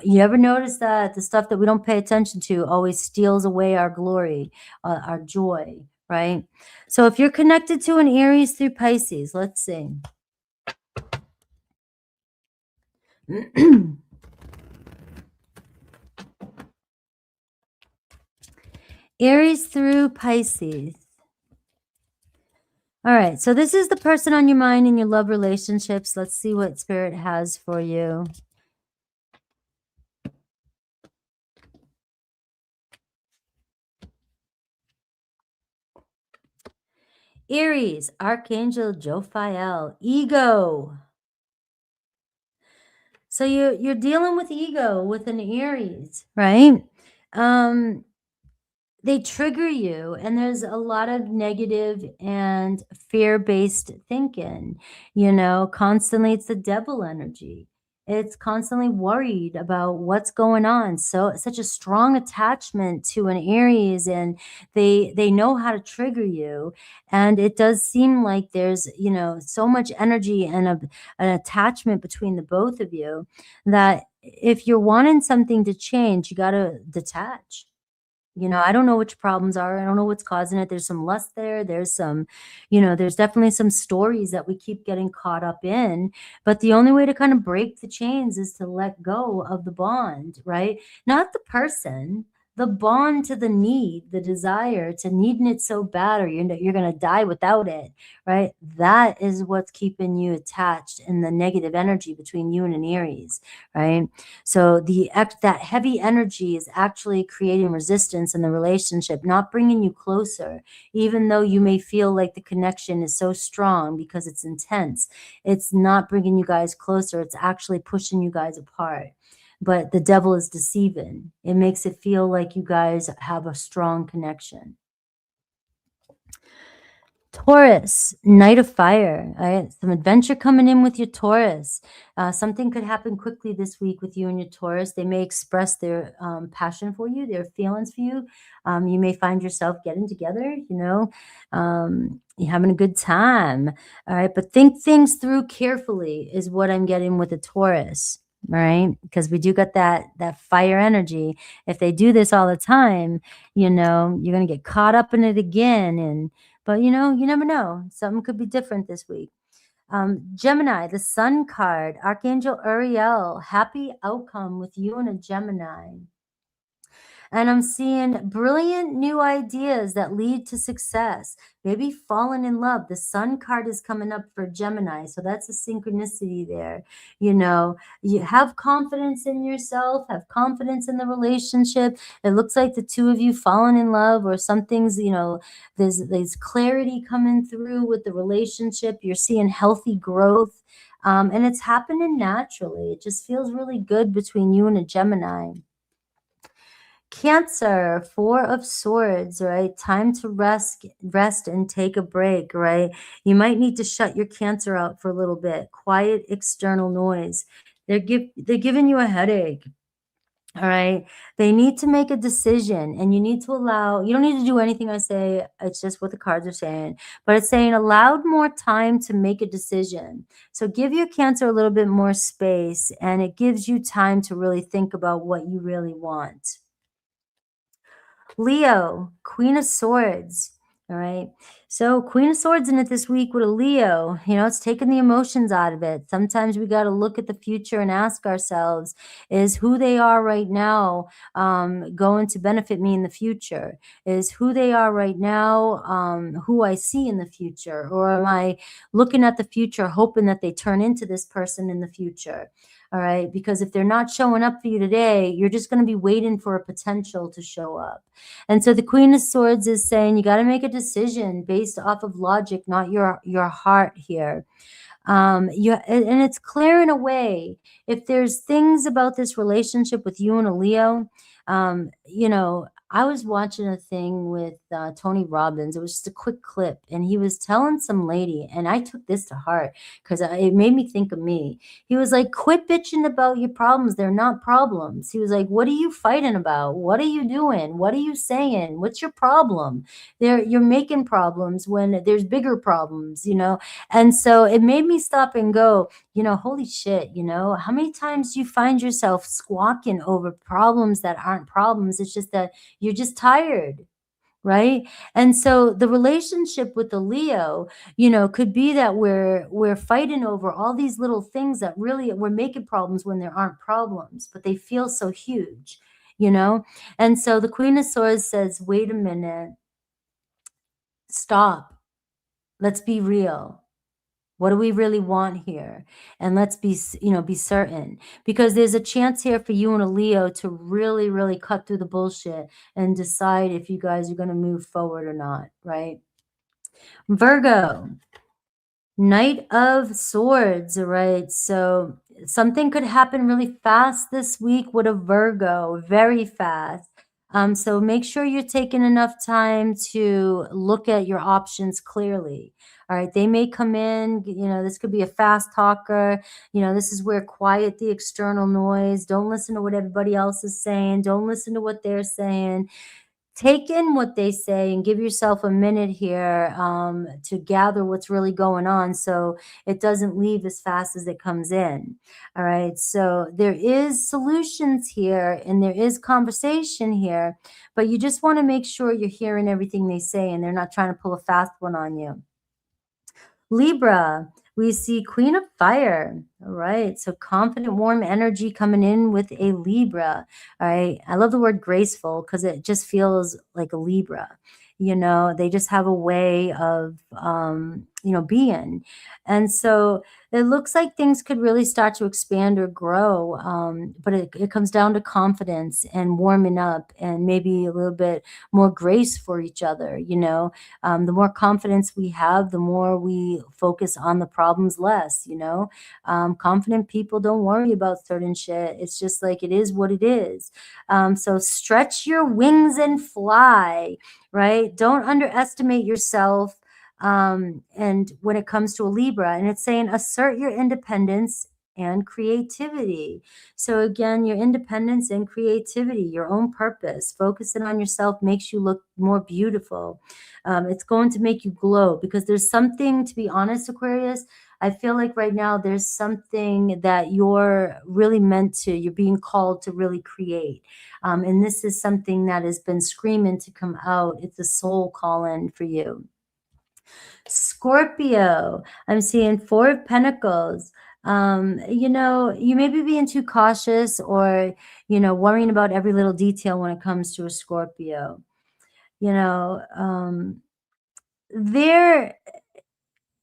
you ever notice that the stuff that we don't pay attention to always steals away our glory, our joy, right? So if you're connected to an Aries through Pisces, let's see. Aries through Pisces. All right, so this is the person on your mind in your love relationships. Let's see what Spirit has for you. Aries, Archangel Jophiel, ego. So you're dealing with ego with an Aries, right? They trigger you, and there's a lot of negative and fear-based thinking, constantly. It's the devil energy. It's constantly worried about what's going on. So such a strong attachment to an Aries, and they know how to trigger you. And it does seem like there's, so much energy and an attachment between the both of you that if you're wanting something to change, you got to detach. I don't know which problems are. I don't know what's causing it. There's some lust there. There's some, there's definitely some stories that we keep getting caught up in. But the only way to kind of break the chains is to let go of the bond, right? Not the person, the bond to the need, the desire to needing it so bad, or you're going to die without it, right? That is what's keeping you attached in the negative energy between you and an Aries, right? So that heavy energy is actually creating resistance in the relationship, not bringing you closer, even though you may feel like the connection is so strong because it's intense. It's not bringing you guys closer. It's actually pushing you guys apart. But the devil is deceiving. It makes it feel like you guys have a strong connection. Taurus, Knight of Fire. All right, some adventure coming in with your Taurus. Something could happen quickly this week with you and your Taurus. They may express their passion for you, their feelings for you. You may find yourself getting together, you're having a good time. All right, but think things through carefully is what I'm getting with a Taurus. All right, because we do got that fire energy. If they do this all the time, you're going to get caught up in it again. But you never know. Something could be different this week. Gemini, the Sun card, Archangel Uriel, happy outcome with you and a Gemini. And I'm seeing brilliant new ideas that lead to success. Maybe falling in love. The Sun card is coming up for Gemini. So that's a synchronicity there. You have confidence in yourself, have confidence in the relationship. It looks like the two of you falling in love, or something's, there's clarity coming through with the relationship. You're seeing healthy growth. And it's happening naturally. It just feels really good between you and a Gemini. Cancer, Four of Swords, right? Time to rest and take a break, right? You might need to shut your Cancer out for a little bit. Quiet external noise. They're giving you a headache. All right. They need to make a decision, and you need to you don't need to do anything I say. It's just what the cards are saying, but it's saying allow more time to make a decision. So give your Cancer a little bit more space, and it gives you time to really think about what you really want. Leo, Queen of Swords. All right. So Queen of Swords in it this week with a Leo, it's taking the emotions out of it. Sometimes we got to look at the future and ask ourselves, is who they are right now going to benefit me in the future? Is who they are right now who I see in the future? Or am I looking at the future hoping that they turn into this person in the future? All right. Because if they're not showing up for you today, you're just going to be waiting for a potential to show up. And so the Queen of Swords is saying you got to make a decision based off of logic, not your heart here. And it's clearing away. If there's things about this relationship with you and a Leo, I was watching a thing with Tony Robbins. It was just a quick clip, and he was telling some lady, and I took this to heart because it made me think of me. He was like, quit bitching about your problems. They're not problems. He was like, what are you fighting about? What are you doing? What are you saying? What's your problem? You're making problems when there's bigger problems, you know? And so it made me stop and go, you know, holy shit, you know, how many times do you find yourself squawking over problems that aren't problems? It's just that you're just tired, right? And so the relationship with the Leo, you know, could be that we're fighting over all these little things that really we're making problems when there aren't problems, but they feel so huge, you know? And so the Queen of Swords says, wait a minute, stop. Let's be real. What do we really want here? And let's be, you know, be certain, because there's a chance here for you and a Leo to really, really cut through the bullshit and decide if you guys are going to move forward or not, right? Virgo, Knight of Swords, right? So something could happen really fast this week with a Virgo, very fast. So make sure you're taking enough time to look at your options clearly. All right, they may come in, you know, this could be a fast talker. You know, this is where quiet the external noise. Don't listen to what everybody else is saying. Don't listen to what they're saying. Take in what they say and give yourself a minute here to gather what's really going on so it doesn't leave as fast as it comes in. All right. So there is solutions here and there is conversation here, but you just want to make sure you're hearing everything they say and they're not trying to pull a fast one on you. Libra, we see Queen of Fire. All right. So confident, warm energy coming in with a Libra. All right. I love the word graceful because it just feels like a Libra. You know, they just have a way of, you know, being. And so it looks like things could really start to expand or grow. But it comes down to confidence and warming up and maybe a little bit more grace for each other. You know, the more confidence we have, the more we focus on the problems less, you know. Confident people don't worry about certain shit. It's just like it is what it is. So stretch your wings and fly, right? Don't underestimate yourself. And when it comes to a Libra, and it's saying assert your independence and creativity. So again, your independence and creativity, your own purpose, focusing on yourself makes you look more beautiful. It's going to make you glow because there's something, to be honest, Aquarius, I feel like right now there's something that you're really meant to, you're being called to really create. And this is something that has been screaming to come out. It's a soul calling for you. Scorpio, I'm seeing Four of Pentacles. You know, you may be being too cautious or, you know, worrying about every little detail when it comes to a Scorpio. You know, there,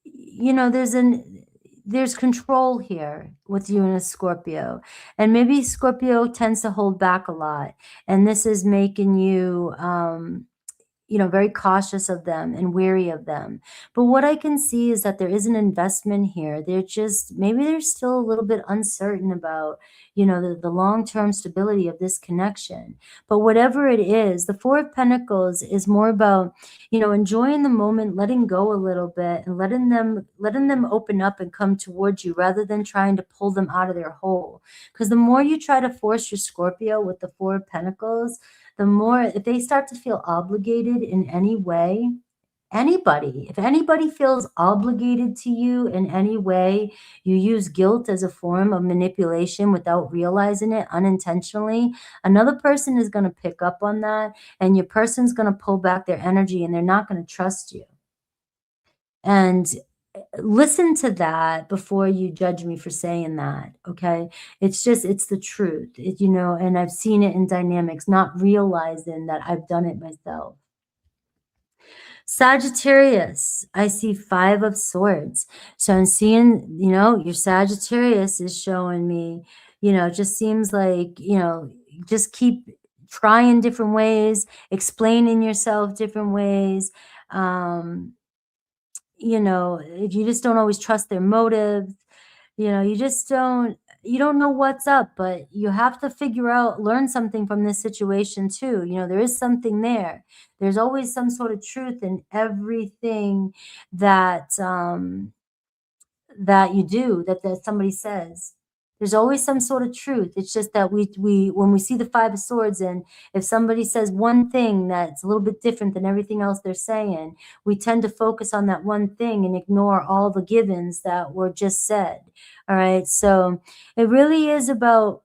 you know, there's control here with you and a Scorpio. And maybe Scorpio tends to hold back a lot. And this is making you, you know, very cautious of them and wary of them. But what I can see is that there is an investment here. Maybe they're still a little bit uncertain about, you know, the long-term stability of this connection. But whatever it is, the Four of Pentacles is more about, you know, enjoying the moment, letting go a little bit and letting them open up and come towards you rather than trying to pull them out of their hole. Because the more you try to force your Scorpio with the Four of Pentacles, the more, if they start to feel obligated in any way, if anybody feels obligated to you in any way, you use guilt as a form of manipulation without realizing it unintentionally, another person is going to pick up on that, and your person's going to pull back their energy and they're not going to trust you. And listen to that before you judge me for saying that, okay? It's the truth, you know, and I've seen it in dynamics, not realizing that I've done it myself. Sagittarius, I see Five of Swords. So I'm seeing, you know, your Sagittarius is showing me, you know, it just seems like, you know, just keep trying different ways, explaining yourself different ways. You know, if you just don't always trust their motives, you know, you just don't, you don't know what's up, but you have to figure out, learn something from this situation too. You know, there is something there. There's always some sort of truth in everything that that you do, that somebody says. There's always some sort of truth. It's just that we when we see the Five of Swords, and if somebody says one thing that's a little bit different than everything else they're saying, we tend to focus on that one thing and ignore all the givens that were just said. All right. So it really is about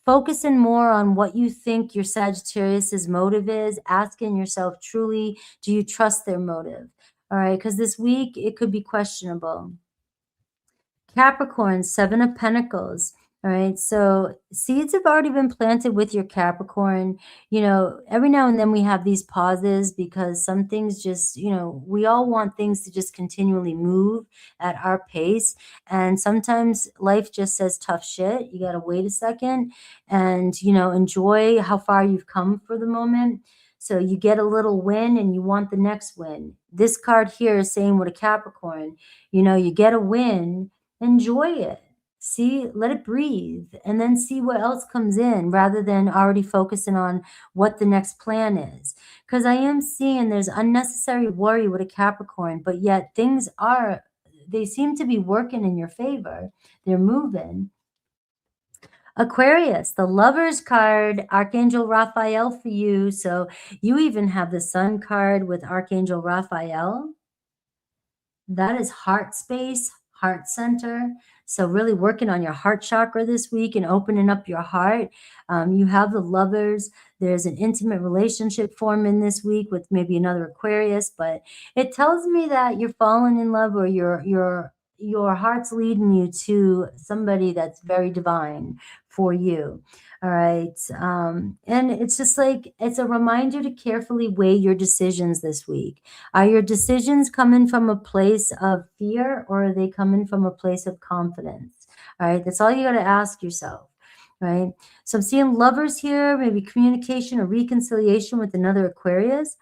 focusing more on what you think your Sagittarius's motive is, asking yourself truly, do you trust their motive? All right, because this week it could be questionable. Capricorn, Seven of Pentacles. All right, so seeds have already been planted with your Capricorn. You know, every now and then we have these pauses because some things just, you know, we all want things to just continually move at our pace. And sometimes life just says tough shit. You got to wait a second and, you know, enjoy how far you've come for the moment. So you get a little win and you want the next win. This card here is saying with a Capricorn, you know, you get a win, enjoy it, see, let it breathe, and then see what else comes in rather than already focusing on what the next plan is. Because I am seeing there's unnecessary worry with a Capricorn, but yet things are, they seem to be working in your favor. They're moving. Aquarius, the Lovers card, Archangel Raphael for you. So you even have the Sun card with Archangel Raphael. That is heart space, heart center. So really working on your heart chakra this week and opening up your heart. You have the Lovers. There's an intimate relationship forming this week with maybe another Aquarius, but it tells me that you're falling in love, or your heart's leading you to somebody that's very divine for you. All right. And it's just like, it's a reminder to carefully weigh your decisions this week. Are your decisions coming from a place of fear, or are they coming from a place of confidence? All right. That's all you got to ask yourself. Right. So I'm seeing Lovers here, maybe communication or reconciliation with another Aquarius.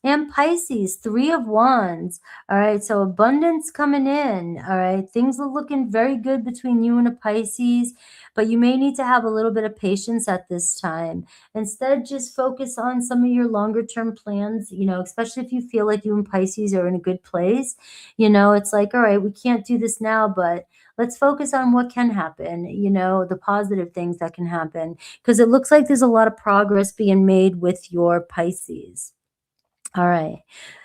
And Pisces, Three of Wands. All right, so abundance coming in. All right, things are looking very good between you and a Pisces, but you may need to have a little bit of patience at this time. Instead, just focus on some of your longer term plans, you know, especially if you feel like you and Pisces are in a good place. You know, it's like, all right, we can't do this now, but let's focus on what can happen, you know, the positive things that can happen, because it looks like there's a lot of progress being made with your Pisces. All right.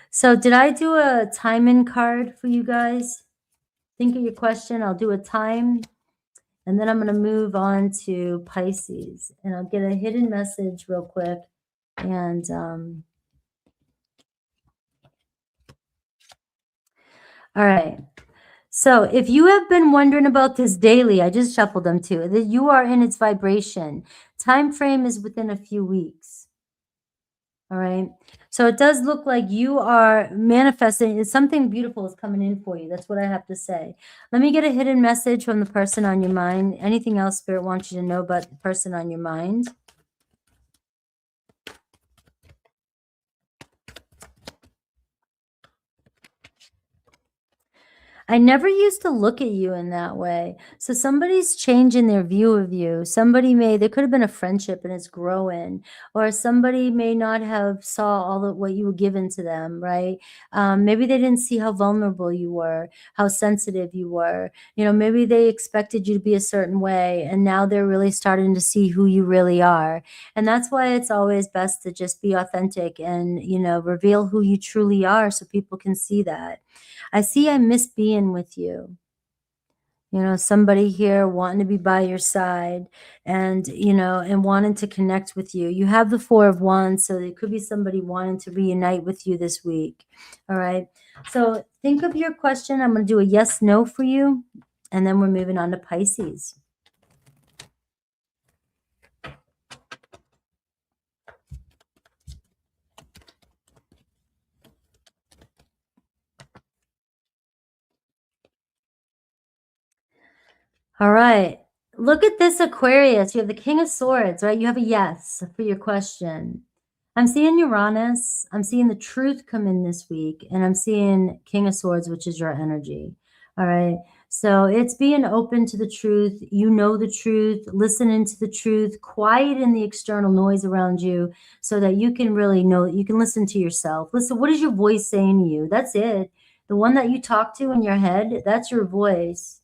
So did I do a time-in card for you guys? Think of your question. I'll do a time, and then I'm going to move on to Pisces, and I'll get a hidden message real quick. And all right. So if you have been wondering about this daily, I just shuffled them too, that you are in its vibration. Time frame is within a few weeks. All right. So it does look like you are manifesting. Something beautiful is coming in for you. That's what I have to say. Let me get a hidden message from the person on your mind. Anything else Spirit wants you to know about the person on your mind? I never used to look at you in that way. So somebody's changing their view of you. There could have been a friendship and it's growing, or somebody may not have saw all of what you were given to them, right? Maybe they didn't see how vulnerable you were, how sensitive you were. You know, maybe they expected you to be a certain way, and now they're really starting to see who you really are. And that's why it's always best to just be authentic and, you know, reveal who you truly are so people can see that. I miss being with you. You know, somebody here wanting to be by your side and, you know, and wanting to connect with you. You have the Four of Wands, so there could be somebody wanting to reunite with you this week. All right. So think of your question. I'm going to do a yes, no for you. And then we're moving on to Pisces. All right. Look at this Aquarius. You have the King of Swords, right? You have a yes for your question. I'm seeing Uranus. I'm seeing the truth come in this week. And I'm seeing King of Swords, which is your energy. All right. So it's being open to the truth. You know the truth, listening to the truth, quiet in the external noise around you so that you can really know, you can listen to yourself. Listen, what is your voice saying to you? That's it. The one that you talk to in your head, that's your voice,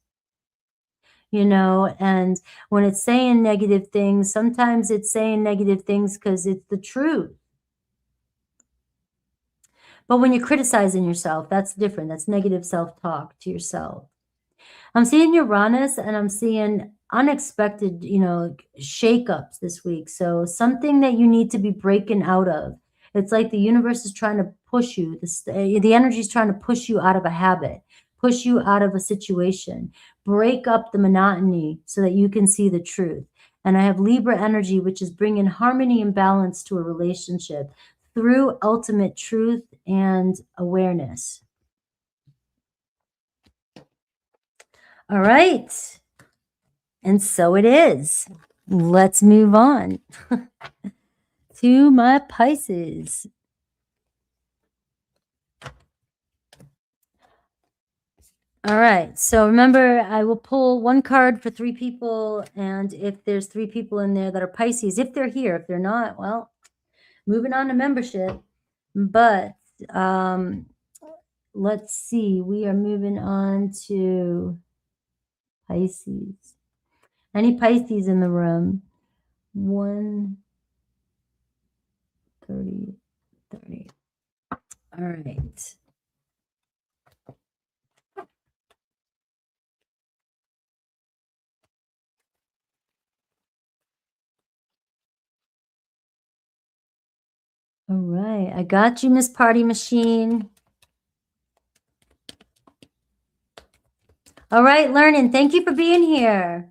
and when it's saying negative things, sometimes it's saying negative things because it's the truth. But when you're criticizing yourself, that's different. That's negative self-talk to yourself. I'm seeing Uranus and I'm seeing unexpected, shakeups this week. So something that you need to be breaking out of. It's like the universe is trying to push you. The energy is trying to push you out of a habit, push you out of a situation, break up the monotony so that you can see the truth. And I have Libra energy, which is bringing harmony and balance to a relationship through ultimate truth and awareness. All right. And so it is. Let's move on to my Pisces. All right. So remember, I will pull one card for 3 people. And if there's 3 people in there that are Pisces, if they're here, if they're not, well, moving on to membership. But let's see. We are moving on to Pisces. Any Pisces in the room? 1, 30, 30. All right. All right. I got you, Miss Party Machine. All right, learning. Thank you for being here.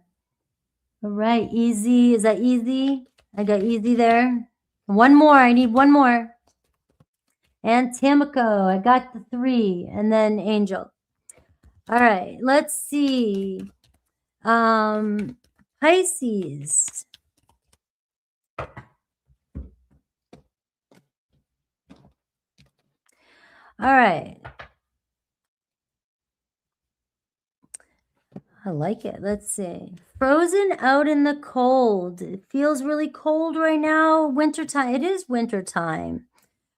All right, easy. Is that easy? I got easy there. One more. I need one more. And Tamiko, I got the 3. And then Angel. All right, let's see. Pisces. All right. I like it. Let's see. Frozen out in the cold. It feels really cold right now. Wintertime. It is wintertime.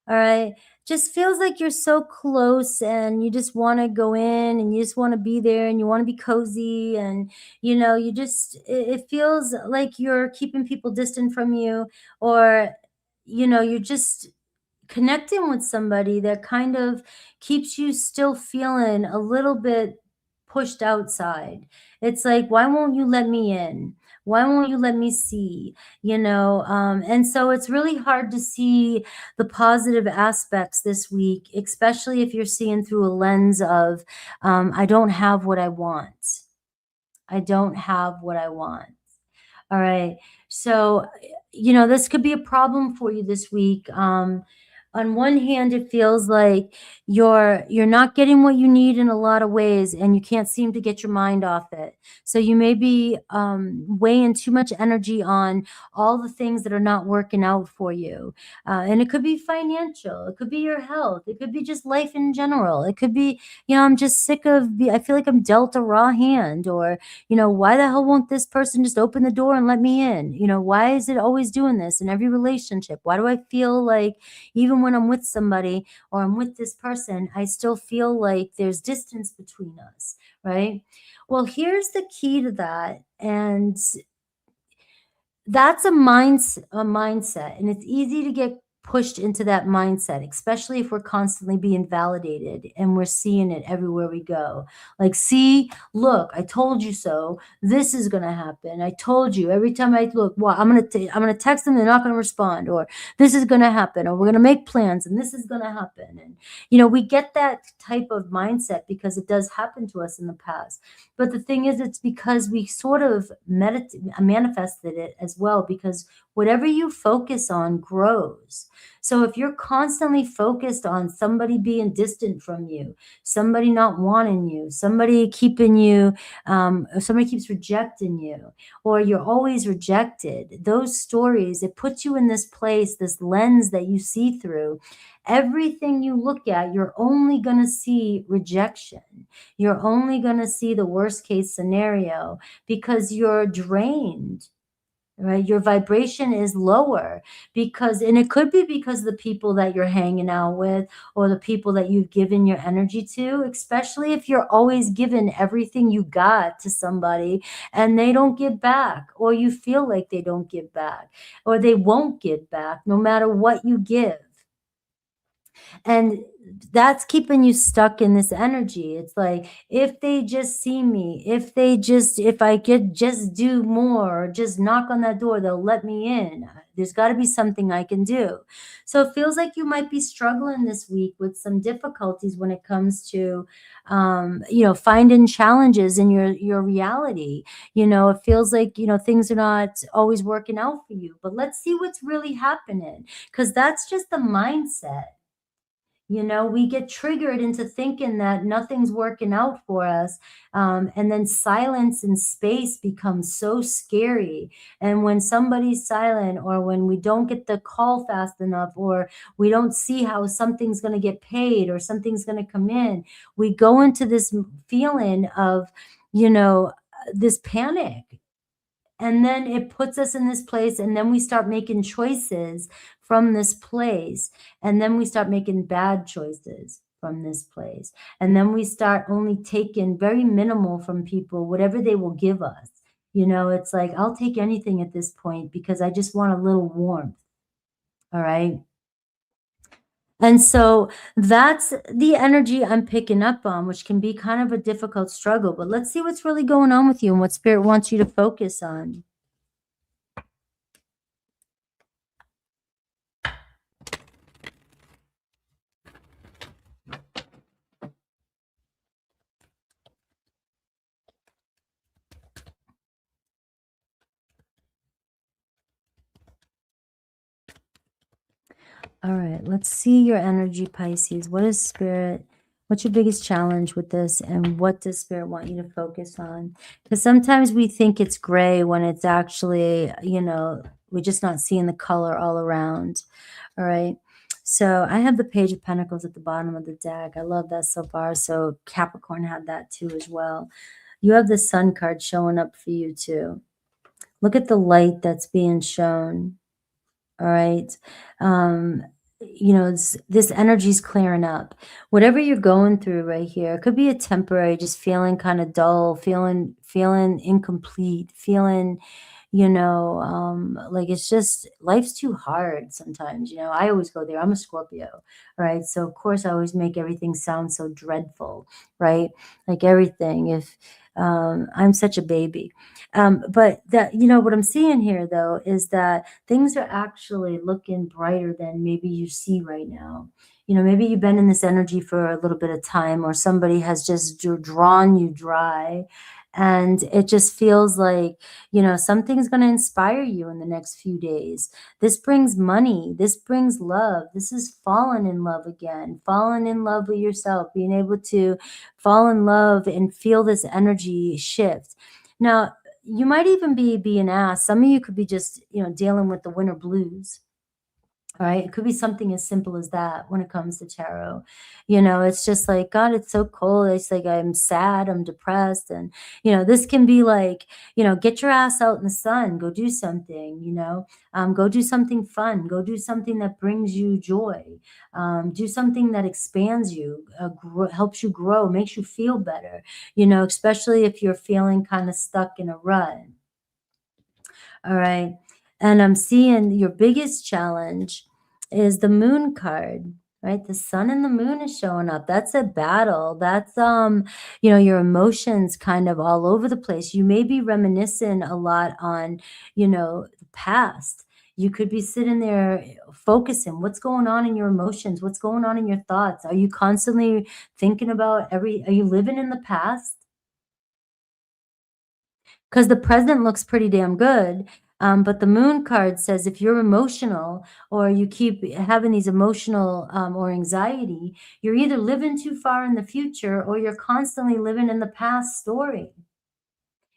All right. Just feels like you're so close and you just want to go in and you just want to be there and you want to be cozy and it feels like you're keeping people distant from you, or you're just connecting with somebody that kind of keeps you still feeling a little bit pushed outside. It's like, why won't you let me in? Why won't you let me see? And so it's really hard to see the positive aspects this week, especially if you're seeing through a lens of, I don't have what I want. I don't have what I want. All right. So, this could be a problem for you this week. On one hand, it feels like you're not getting what you need in a lot of ways, and you can't seem to get your mind off it. So you may be weighing too much energy on all the things that are not working out for you. And it could be financial. It could be your health. It could be just life in general. It could be, I'm just sick of, I feel like I'm dealt a raw hand, or, why the hell won't this person just open the door and let me in? Why is it always doing this in every relationship? Why do I feel like even when I'm with somebody or I'm with this person, I still feel like there's distance between us, right? Well, here's the key to that. And that's a mindset. And it's easy to get pushed into that mindset, especially if we're constantly being validated and we're seeing it everywhere we go. Like, see, look, I told you so. This is going to happen. I told you. Every time I look, well, I'm going to text them. They're not going to respond, or this is going to happen, or we're going to make plans and this is going to happen. And, we get that type of mindset because it does happen to us in the past. But the thing is, it's because we sort of manifested it as well, because whatever you focus on grows. So if you're constantly focused on somebody being distant from you, somebody not wanting you, somebody keeping you, somebody keeps rejecting you, or you're always rejected, those stories, it puts you in this place, this lens that you see through. Everything you look at, you're only going to see rejection. You're only going to see the worst case scenario because you're drained, right? Your vibration is lower because, and it could be because the people that you're hanging out with or the people that you've given your energy to, especially if you're always giving everything you got to somebody and they don't give back, or you feel like they don't give back, or they won't give back no matter what you give. And that's keeping you stuck in this energy. It's like, if they just see me, if I could just do more, or just knock on that door, they'll let me in. There's got to be something I can do. So it feels like you might be struggling this week with some difficulties when it comes to, finding challenges in your reality. It feels like, things are not always working out for you, but let's see what's really happening, because that's just the mindset. We get triggered into thinking that nothing's working out for us. And then silence and space becomes so scary. And when somebody's silent, or when we don't get the call fast enough, or we don't see how something's going to get paid or something's going to come in, we go into this feeling of, this panic. And then it puts us in this place, and then we start making choices from this place, and then we start making bad choices from this place, and then we start only taking very minimal from people, whatever they will give us. It's like, I'll take anything at this point because I just want a little warmth. All right. And so that's the energy I'm picking up on, which can be kind of a difficult struggle. But let's see what's really going on with you and what Spirit wants you to focus on. All right, let's see your energy, Pisces. What is Spirit? What's your biggest challenge with this? And what does Spirit want you to focus on? Because sometimes we think it's gray when it's actually, we're just not seeing the color all around. All right. So I have the Page of Pentacles at the bottom of the deck. I love that so far. So Capricorn had that too as well. You have the Sun card showing up for you too. Look at the light that's being shown. All right. This energy is clearing up. Whatever you're going through right here, it could be a temporary, just feeling kind of dull, feeling incomplete, feeling, like it's just, life's too hard sometimes. I always go there. I'm a Scorpio, right? So of course I always make everything sound so dreadful, right? Like everything. If I'm such a baby. But that, what I'm seeing here though, is that things are actually looking brighter than maybe you see right now. Maybe you've been in this energy for a little bit of time, or somebody has just drawn you dry. And it just feels like, something's going to inspire you in the next few days. This brings money. This brings love. This is falling in love again, falling in love with yourself, being able to fall in love and feel this energy shift. Now, you might even be being asked, some of you could be just, dealing with the winter blues. All right. It could be something as simple as that when it comes to tarot. It's just like, God, it's so cold. It's like, I'm sad, I'm depressed. And, this can be like, get your ass out in the sun, go do something, go do something fun, go do something that brings you joy, do something that expands you, helps you grow, makes you feel better, especially if you're feeling kind of stuck in a rut. All right. And I'm seeing your biggest challenge is the Moon card, right? The Sun and the Moon is showing up. That's a battle. That's, your emotions kind of all over the place. You may be reminiscing a lot on, the past. You could be sitting there focusing what's going on in your emotions, what's going on in your thoughts. Are you constantly thinking about are you living in the past? Because the present looks pretty damn good. But the moon card says if you're emotional or you keep having these emotional or anxiety, you're either living too far in the future or you're constantly living in the past story.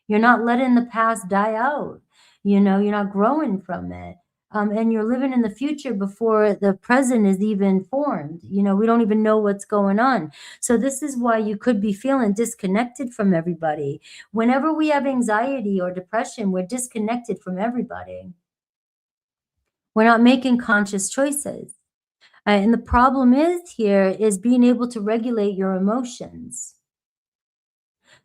You're not letting the past die out. You're not growing from it. And you're living in the future before the present is even formed. We don't even know what's going on. So this is why you could be feeling disconnected from everybody. Whenever we have anxiety or depression, we're disconnected from everybody. We're not making conscious choices. And the problem is being able to regulate your emotions.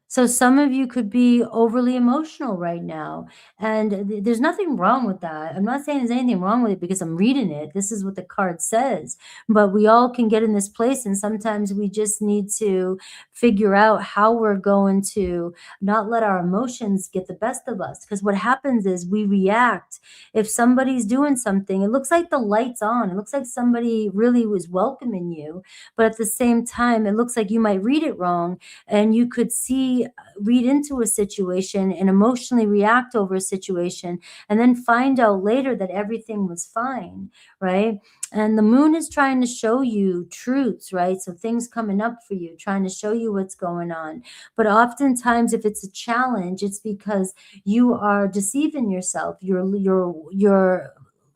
So some of you could be overly emotional right now, and there's nothing wrong with that. I'm not saying there's anything wrong with it because I'm reading it. This is what the card says. But we all can get in this place, and sometimes we just need to figure out how we're going to not let our emotions get the best of us. Because what happens is we react. If somebody's doing something, it looks like the light's on. It looks like somebody really was welcoming you, but at the same time, it looks like you might read it wrong, and you could read into a situation and emotionally react over a situation and then find out later that everything was fine, right? And the moon is trying to show you truths, right? So things coming up for you, trying to show you what's going on. But oftentimes if it's a challenge, it's because you are deceiving yourself. You're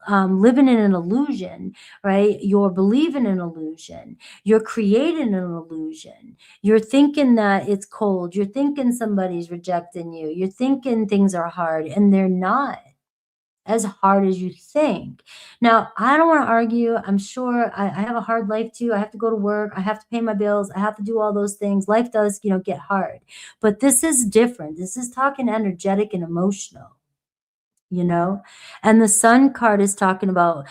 living in an illusion, right? You're believing an illusion. You're creating an illusion. You're thinking that it's cold. You're thinking somebody's rejecting you. You're thinking things are hard, and they're not as hard as you think. Now, I don't want to argue. I'm sure I have a hard life too. I have to go to work. I have to pay my bills. I have to do all those things. Life does, get hard. But this is different. This is talking energetic and emotional. And the sun card is talking about,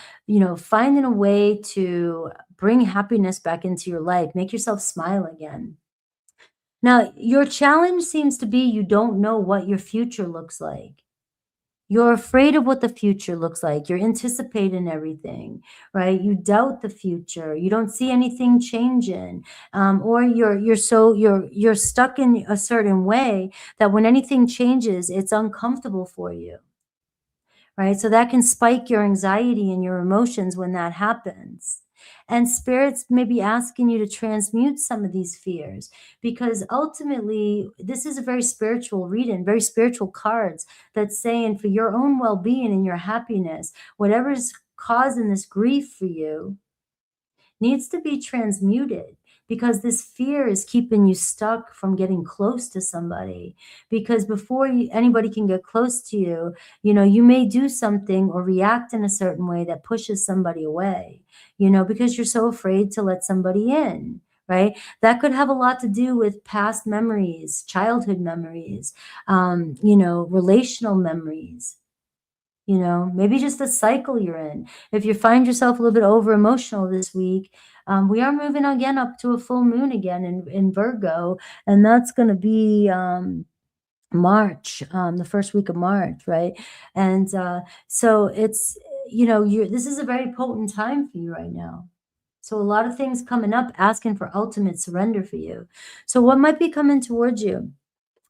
finding a way to bring happiness back into your life, make yourself smile again. Now, your challenge seems to be you don't know what your future looks like. You're afraid of what the future looks like. You're anticipating everything, right? You doubt the future. You don't see anything changing, or you're stuck in a certain way that when anything changes, it's uncomfortable for you. Right? So that can spike your anxiety and your emotions when that happens. And spirits may be asking you to transmute some of these fears, because ultimately this is a very spiritual reading, very spiritual cards that's saying for your own well-being and your happiness, whatever's causing this grief for you needs to be transmuted, because this fear is keeping you stuck from getting close to somebody. Because before anybody can get close to you, you may do something or react in a certain way that pushes somebody away, because you're so afraid to let somebody in. Right? That could have a lot to do with past memories, childhood memories, relational memories. Maybe just the cycle you're in. If you find yourself a little bit over emotional this week, we are moving again up to a full moon again in Virgo, and that's going to be March, the first week of March, right? And so it's, this is a very potent time for you right now. So a lot of things coming up asking for ultimate surrender for you. So what might be coming towards you?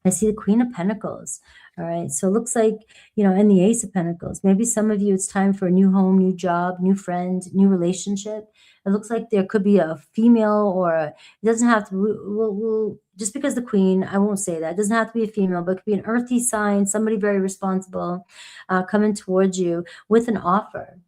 I see the Queen of Pentacles. All right. So it looks like, and the Ace of Pentacles. Maybe some of you, it's time for a new home, new job, new friend, new relationship. It looks like there could be a female, or it doesn't have to, we'll just because the Queen, I won't say that. It doesn't have to be a female, but it could be an earthy sign, somebody very responsible coming towards you with an offer.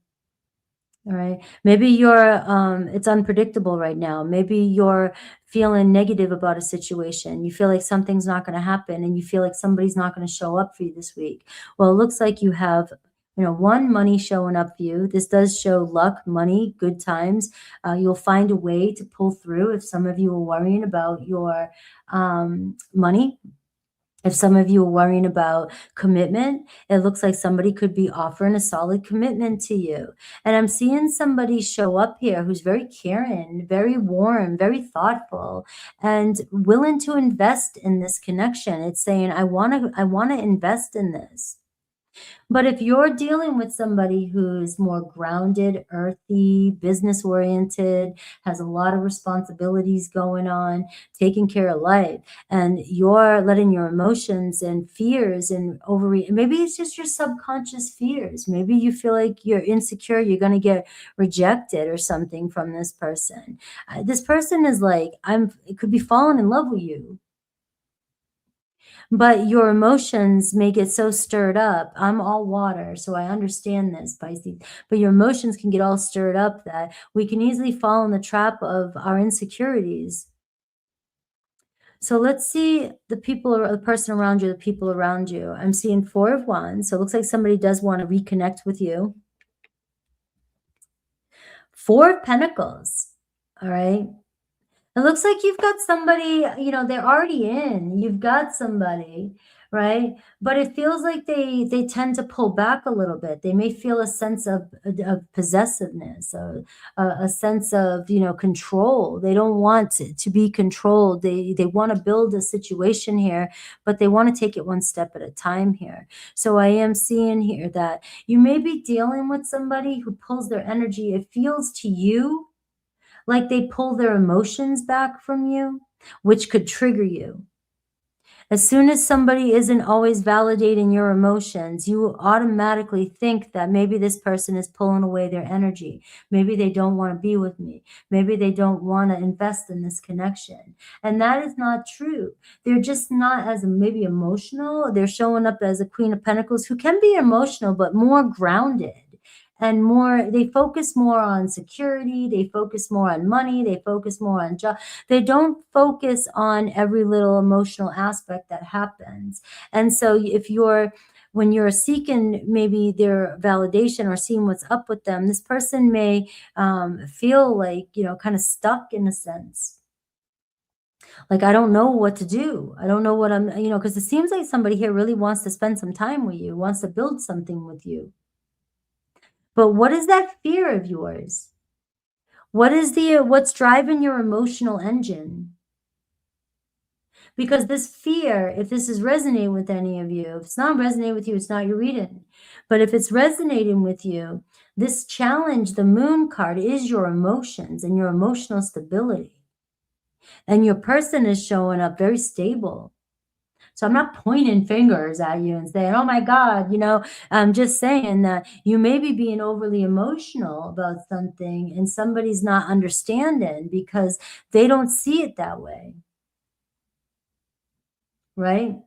All right. Maybe it's unpredictable right now. Maybe you're feeling negative about a situation. You feel like something's not going to happen, and you feel like somebody's not going to show up for you this week. Well, it looks like you have, one, money showing up for you. This does show luck, money, good times. You'll find a way to pull through if some of you are worrying about your money. If some of you are worrying about commitment, it looks like somebody could be offering a solid commitment to you. And I'm seeing somebody show up here who's very caring, very warm, very thoughtful, and willing to invest in this connection. It's saying, I want to invest in this. But if you're dealing with somebody who's more grounded, earthy, business oriented, has a lot of responsibilities going on, taking care of life, and you're letting your emotions and fears and maybe it's just your subconscious fears. Maybe you feel like you're insecure, you're going to get rejected or something from this person. This person is like, it could be falling in love with you, but your emotions may get so stirred up. I'm all water, so I understand this, Pisces. But your emotions can get all stirred up that we can easily fall in the trap of our insecurities. So let's see the people or the person around you, the people around you. I'm seeing 4 of Wands, so it looks like somebody does want to reconnect with you. 4 of Pentacles, all right? It looks like you've got somebody, they're already in. You've got somebody, right? But it feels like they tend to pull back a little bit. They may feel a sense of possessiveness, or a sense of, control. They don't want to be controlled. They want to build a situation here, but they want to take it one step at a time here. So I am seeing here that you may be dealing with somebody who pulls their energy. It feels to you like they pull their emotions back from you, which could trigger you. As soon as somebody isn't always validating your emotions, you automatically think that maybe this person is pulling away their energy. Maybe they don't want to be with me. Maybe they don't want to invest in this connection. And that is not true. They're just not as maybe emotional. They're showing up as a Queen of Pentacles who can be emotional, but more grounded. And they focus more on security, they focus more on money, they focus more on job. They don't focus on every little emotional aspect that happens. And so when you're seeking maybe their validation or seeing what's up with them, this person may feel like, kind of stuck in a sense. Like, I don't know what to do. I don't know what because it seems like somebody here really wants to spend some time with you, wants to build something with you. But what is that fear of yours? What's driving your emotional engine? Because this fear, if this is resonating with any of you, if it's not resonating with you, it's not your reading. But if it's resonating with you, this challenge, the Moon card, is your emotions and your emotional stability. And your person is showing up very stable. So I'm not pointing fingers at you and saying, oh my God, I'm just saying that you may be being overly emotional about something and somebody's not understanding because they don't see it that way. Right?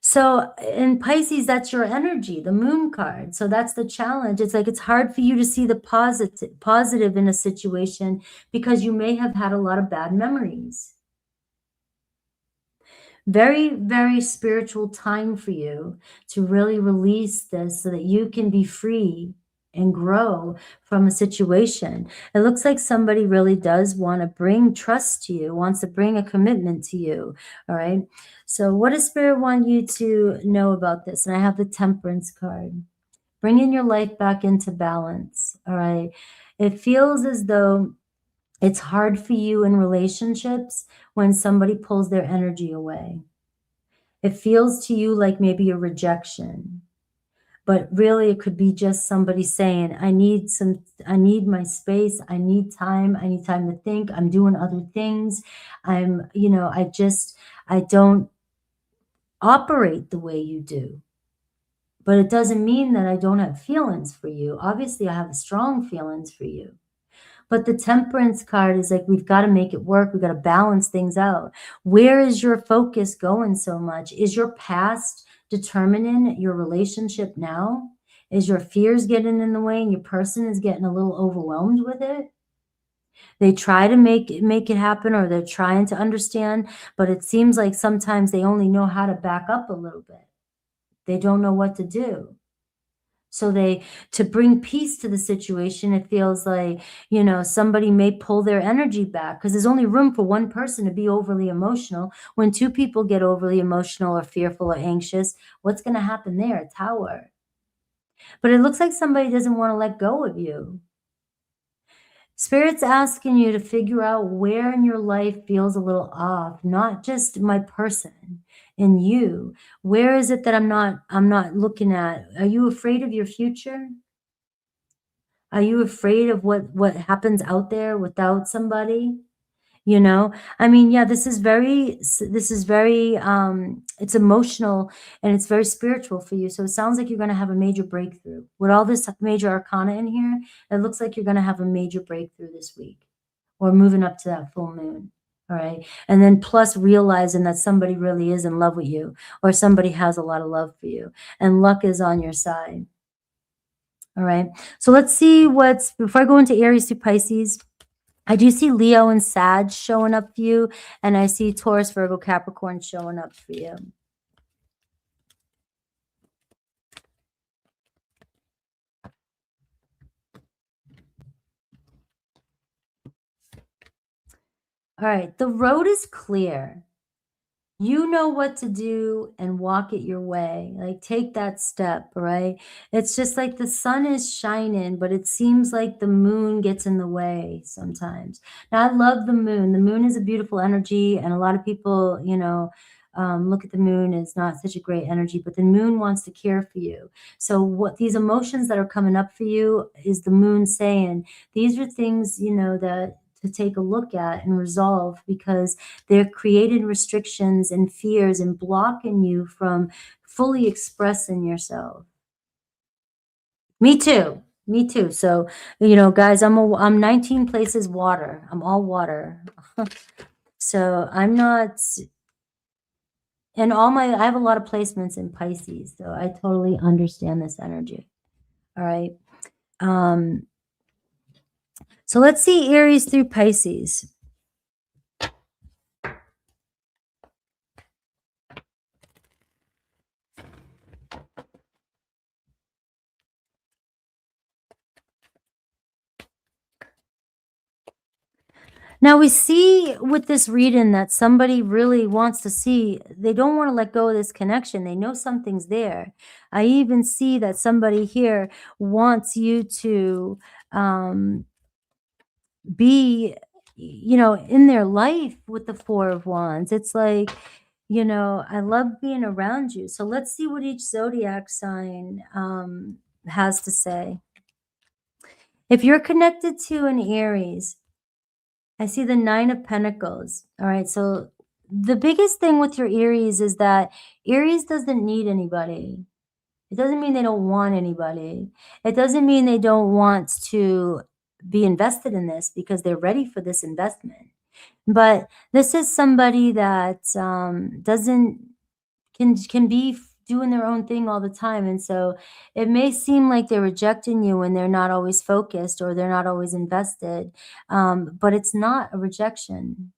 So in Pisces, that's your energy, the Moon card. So that's the challenge. It's like it's hard for you to see the positive in a situation because you may have had a lot of bad memories. Very, very spiritual time for you to really release this so that you can be free and grow from a situation. It looks like somebody really does want to bring trust to you, wants to bring a commitment to you. All right. So what does Spirit want you to know about this? And I have the Temperance card. Bringing your life back into balance. All right. It feels as though it's hard for you in relationships when somebody pulls their energy away. It feels to you like maybe a rejection, but really it could be just somebody saying, I need my space. I need time to think. I'm doing other things. I don't operate the way you do. But it doesn't mean that I don't have feelings for you. Obviously, I have strong feelings for you. But the Temperance card is like, we've got to make it work. We've got to balance things out. Where is your focus going so much? Is your past determining your relationship now? Is your fears getting in the way and your person is getting a little overwhelmed with it? They try to make it happen, or they're trying to understand, but it seems like sometimes they only know how to back up a little bit. They don't know what to do. So to bring peace to the situation, it feels like, somebody may pull their energy back because there's only room for one person to be overly emotional. When 2 people get overly emotional or fearful or anxious, what's going to happen there? A tower. But it looks like somebody doesn't want to let go of you. Spirit's asking you to figure out where in your life feels a little off, not just my person. in you. Where is it that I'm not looking at? Are you afraid of your future? Are you afraid of what happens out there without somebody? You know? I mean, yeah, this is very, it's emotional and it's very spiritual for you. So it sounds like you're gonna have a major breakthrough. With all this major arcana in here, it looks like you're gonna have a major breakthrough this week or moving up to that full moon. All right. And then plus realizing that somebody really is in love with you or somebody has a lot of love for you and luck is on your side. All right. So let's see before I go into Aries to Pisces, I do see Leo and Sag showing up for you, and I see Taurus, Virgo, Capricorn showing up for you. All right. The road is clear. You know what to do and walk it your way. Like, take that step, right? It's just like the sun is shining, but it seems like the moon gets in the way sometimes. Now, I love the moon. The moon is a beautiful energy, and a lot of people, look at the moon as not such a great energy, but the moon wants to care for you. So, what these emotions that are coming up for you is the moon saying, these are things, that to take a look at and resolve because they're creating restrictions and fears and blocking you from fully expressing yourself. Me too. Me too. So, guys, I'm 19 places water. I'm all water. So I'm not, and I have a lot of placements in Pisces, so I totally understand this energy. All right. So let's see Aries through Pisces. Now we see with this reading that somebody really wants to see, they don't want to let go of this connection. They know something's there. I even see that somebody here wants you to be, in their life with the Four of Wands. It's like, I love being around you. So let's see what each zodiac sign has to say. If you're connected to an Aries, I see the Nine of Pentacles. All right. So the biggest thing with your Aries is that Aries doesn't need anybody. It doesn't mean they don't want anybody. It doesn't mean they don't want to be invested in this because they're ready for this investment. But this is somebody that doesn't can be doing their own thing all the time. And so it may seem like they're rejecting you when they're not always focused or they're not always invested. But it's not a rejection.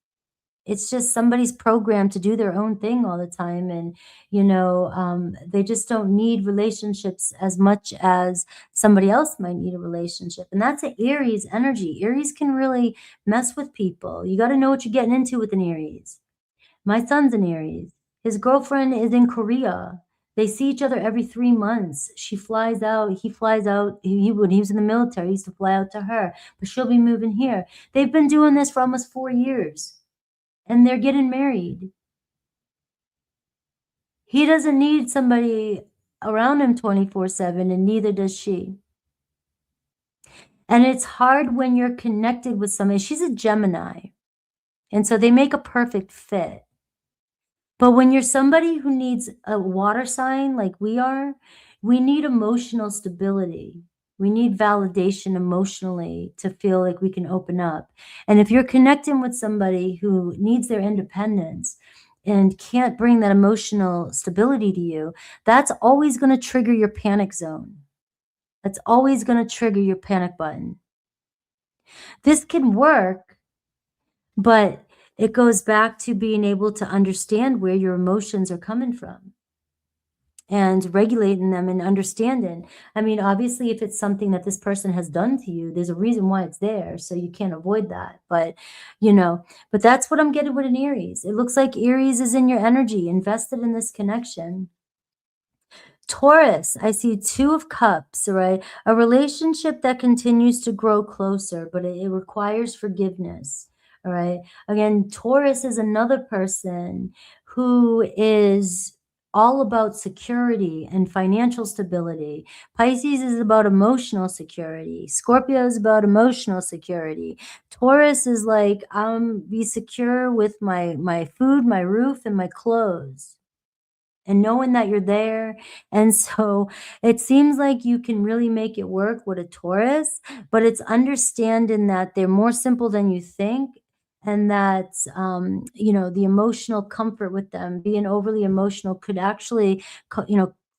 It's just somebody's programmed to do their own thing all the time. And, they just don't need relationships as much as somebody else might need a relationship. And that's an Aries energy. Aries can really mess with people. You got to know what you're getting into with an Aries. My son's an Aries. His girlfriend is in Korea. They see each other every 3 months. She flies out. He flies out. When he was in the military, he used to fly out to her. But she'll be moving here. They've been doing this for almost 4 years. And they're getting married. He doesn't need somebody around him 24/7, and neither does she. And it's hard when you're connected with somebody. She's a Gemini. And so they make a perfect fit. But when you're somebody who needs a water sign like we are, we need emotional stability. We need validation emotionally to feel like we can open up. And if you're connecting with somebody who needs their independence and can't bring that emotional stability to you, that's always going to trigger your panic zone. That's always going to trigger your panic button. This can work, but it goes back to being able to understand where your emotions are coming from and regulating them and understanding. I mean, obviously, if it's something that this person has done to you, there's a reason why it's there. So you can't avoid that. But, but that's what I'm getting with an Aries. It looks like Aries is in your energy, invested in this connection. Taurus, I see Two of Cups, right? A relationship that continues to grow closer, but it requires forgiveness. All right. Again, Taurus is another person who is all about security and financial stability. Pisces is about emotional security. Scorpio is about emotional security. Taurus is like, be secure with my food, my roof, and my clothes, and knowing that you're there. And so it seems like you can really make it work with a Taurus, but it's understanding that they're more simple than you think. And that, the emotional comfort with them, being overly emotional, could actually,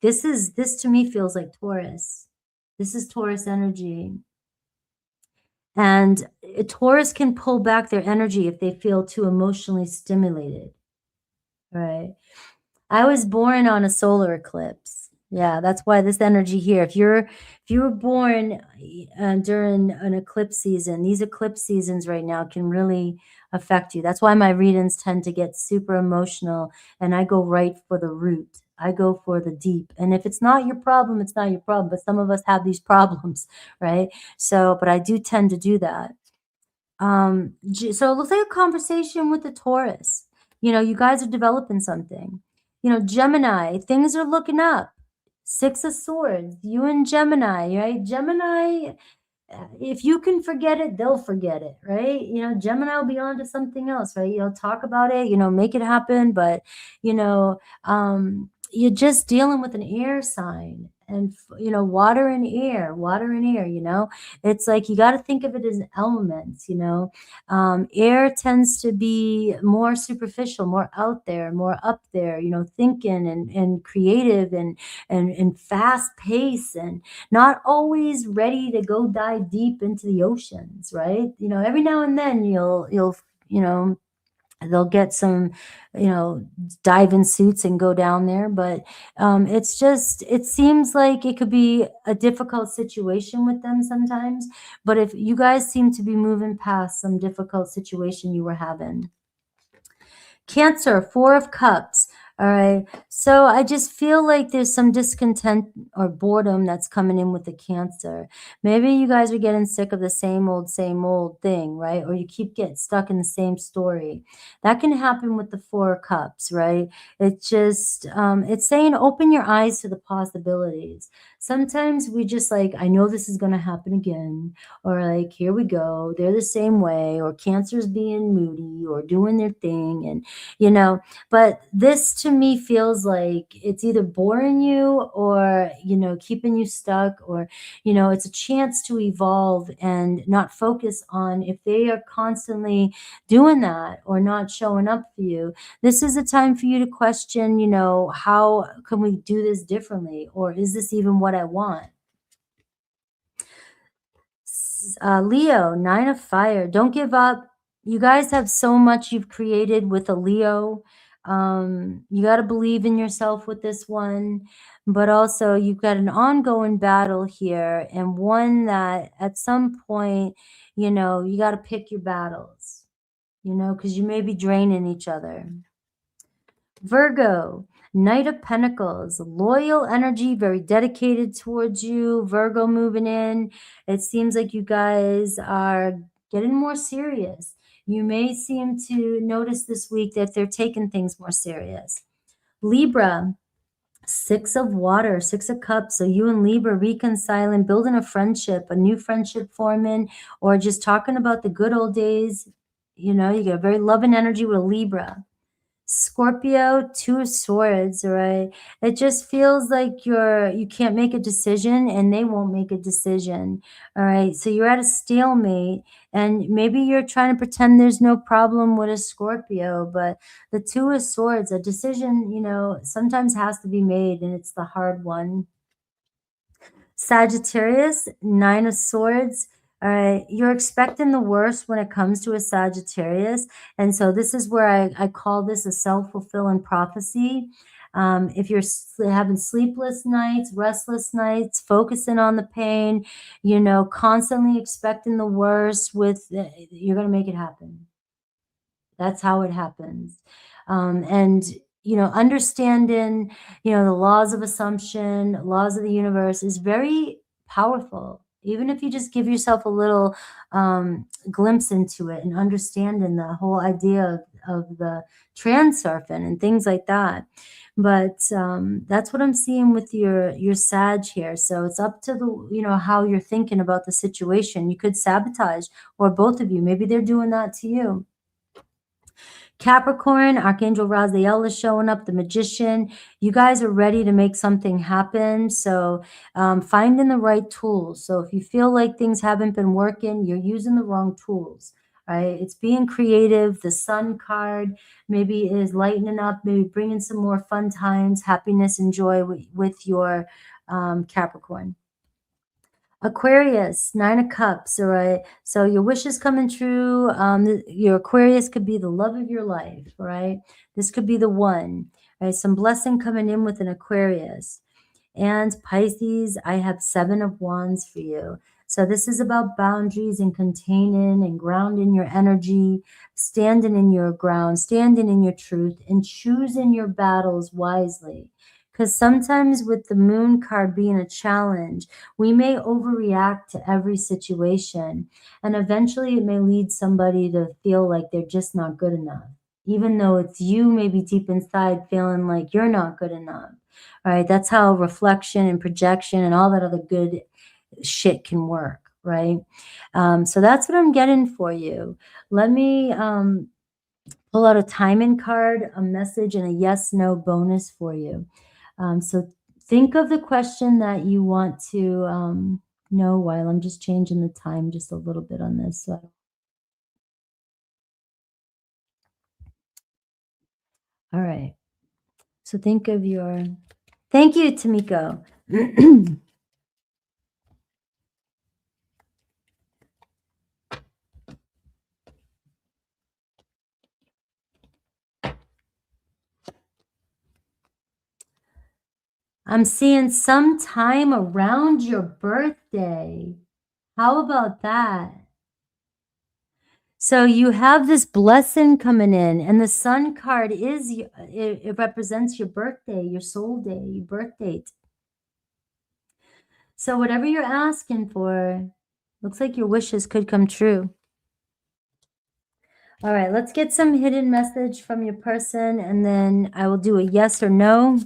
this to me feels like Taurus. This is Taurus energy. And a Taurus can pull back their energy if they feel too emotionally stimulated, right? I was born on a solar eclipse. Yeah, that's why this energy here. If you were born during an eclipse season, these eclipse seasons right now can really affect you. That's why my readings tend to get super emotional, and I go right for the root. I go for the deep. And if it's not your problem, it's not your problem. But some of us have these problems, right? So, but I do tend to do that. So it looks like a conversation with the Taurus. You guys are developing something. Gemini, things are looking up. Six of Swords, you and Gemini, right? Gemini, if you can forget it, they'll forget it, right? Gemini will be on to something else, right? Talk about it, make it happen. But, you're just dealing with an air sign, and, water and air. It's like, you got to think of it as elements. Air tends to be more superficial, more out there, more up there, thinking and creative and fast pace, and not always ready to go dive deep into the oceans, right? Every now and then they'll get some, diving suits and go down there. But it seems like it could be a difficult situation with them sometimes. But if you guys seem to be moving past some difficult situation you were having. Cancer, Four of Cups. All right. So I just feel like there's some discontent or boredom that's coming in with the Cancer. Maybe you guys are getting sick of the same old thing, right? Or you keep getting stuck in the same story. That can happen with the Four of Cups, right? It's just, it's saying open your eyes to the possibilities. Sometimes we just like, I know this is going to happen again, or like, here we go, they're the same way, or Cancer's being moody or doing their thing. And, but this to me feels like it's either boring you or, keeping you stuck, or, it's a chance to evolve and not focus on if they are constantly doing that or not showing up for you. This is a time for you to question, how can we do this differently? Or is this even what I want? Leo, Nine of Fire. Don't give up. You guys have so much you've created with a Leo. You got to believe in yourself with this one, but also you've got an ongoing battle here, and one that at some point, you got to pick your battles, because you may be draining each other. Virgo, Knight of Pentacles, loyal energy, very dedicated towards you. Virgo moving in. It seems like you guys are getting more serious. You may seem to notice this week that they're taking things more serious. Libra, Six of Water, Six of Cups. So you and Libra reconciling, building a friendship, a new friendship forming, or just talking about the good old days. You get a very loving energy with a Libra. Scorpio, Two of Swords, right? It just feels like you can't make a decision, and they won't make a decision. All right. So you're at a stalemate, and maybe you're trying to pretend there's no problem with a Scorpio, but the Two of Swords, a decision, sometimes has to be made, and it's the hard one. Sagittarius, Nine of Swords. All right, you're expecting the worst when it comes to a Sagittarius. And so this is where I call this a self-fulfilling prophecy. If you're having sleepless nights, restless nights, focusing on the pain, constantly expecting the worst, you're going to make it happen. That's how it happens. And understanding, the laws of assumption, laws of the universe is very powerful. Even if you just give yourself a little glimpse into it and understanding the whole idea of the transurfing and things like that. But that's what I'm seeing with your Sag here. So it's up to the, how you're thinking about the situation. You could sabotage, or both of you. Maybe they're doing that to you. Capricorn, Archangel Raziel is showing up, the Magician. You guys are ready to make something happen. So finding the right tools. So if you feel like things haven't been working, you're using the wrong tools. Right? It's being creative. The Sun card maybe is lightening up, maybe bringing some more fun times, happiness and joy with your Capricorn. Aquarius, 9 of Cups, all right? So your wish is coming true. Your Aquarius could be the love of your life, all right? This could be the one, right? Some blessing coming in with an Aquarius. And Pisces, I have 7 of Wands for you. So this is about boundaries and containing and grounding your energy, standing in your ground, standing in your truth, and choosing your battles wisely. Because sometimes with the Moon card being a challenge, we may overreact to every situation. And eventually it may lead somebody to feel like they're just not good enough, even though it's you maybe deep inside feeling like you're not good enough. All right, that's how reflection and projection and all that other good shit can work, right? So that's what I'm getting for you. Let me pull out a timing card, a message, and a yes/no bonus for you. So think of the question that you want to know while I'm just changing the time just a little bit on this. So, all right. So think of your, thank you, Tamiko. I'm seeing some time around your birthday. How about that? So you have this blessing coming in, and the Sun card is, it represents your birthday, your soul day, your birth date. So whatever you're asking for, looks like your wishes could come true. All right, let's get some hidden message from your person, and then I will do a yes or no.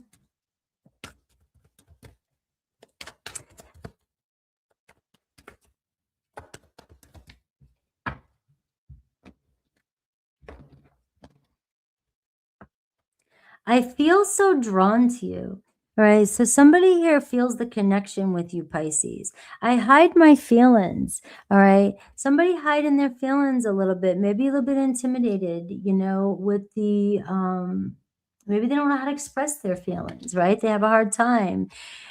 I feel so drawn to you. All right, so somebody here feels the connection with you, Pisces. I hide my feelings. All right, somebody hiding their feelings a little bit, maybe a little bit intimidated, with the maybe they don't know how to express their feelings, right? They have a hard time.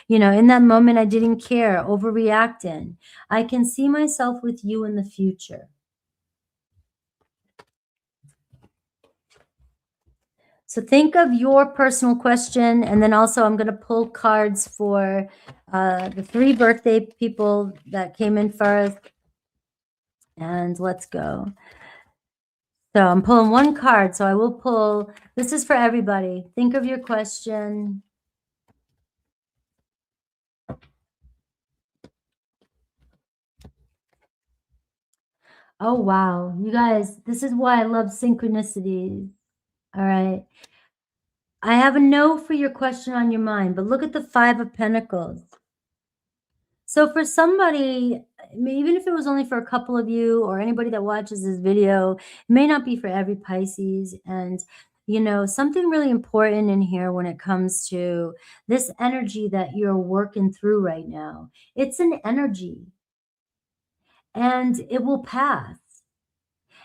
In that moment, I didn't care, overreacting. I can see myself with you in the future. So think of your personal question, and then also I'm going to pull cards for the 3 birthday people that came in first. And let's go. So I'm pulling 1 card, so I will pull. This is for everybody. Think of your question. Oh, wow. You guys, this is why I love synchronicities. All right. I have a no for your question on your mind, but look at the 5 of Pentacles. So for somebody, even if it was only for a couple of you or anybody that watches this video, it may not be for every Pisces. And, something really important in here when it comes to this energy that you're working through right now. It's an energy and it will pass.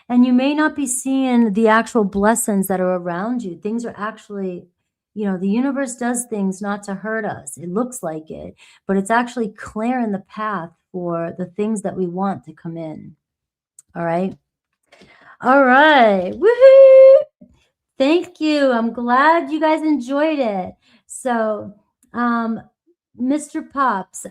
And you may not be seeing the actual blessings that are around you. Things are actually, the universe does things not to hurt us. It looks like it, but it's actually clearing the path for the things that we want to come in. All right. All right. Woohoo! Thank you. I'm glad you guys enjoyed it. So, Mr. Pops,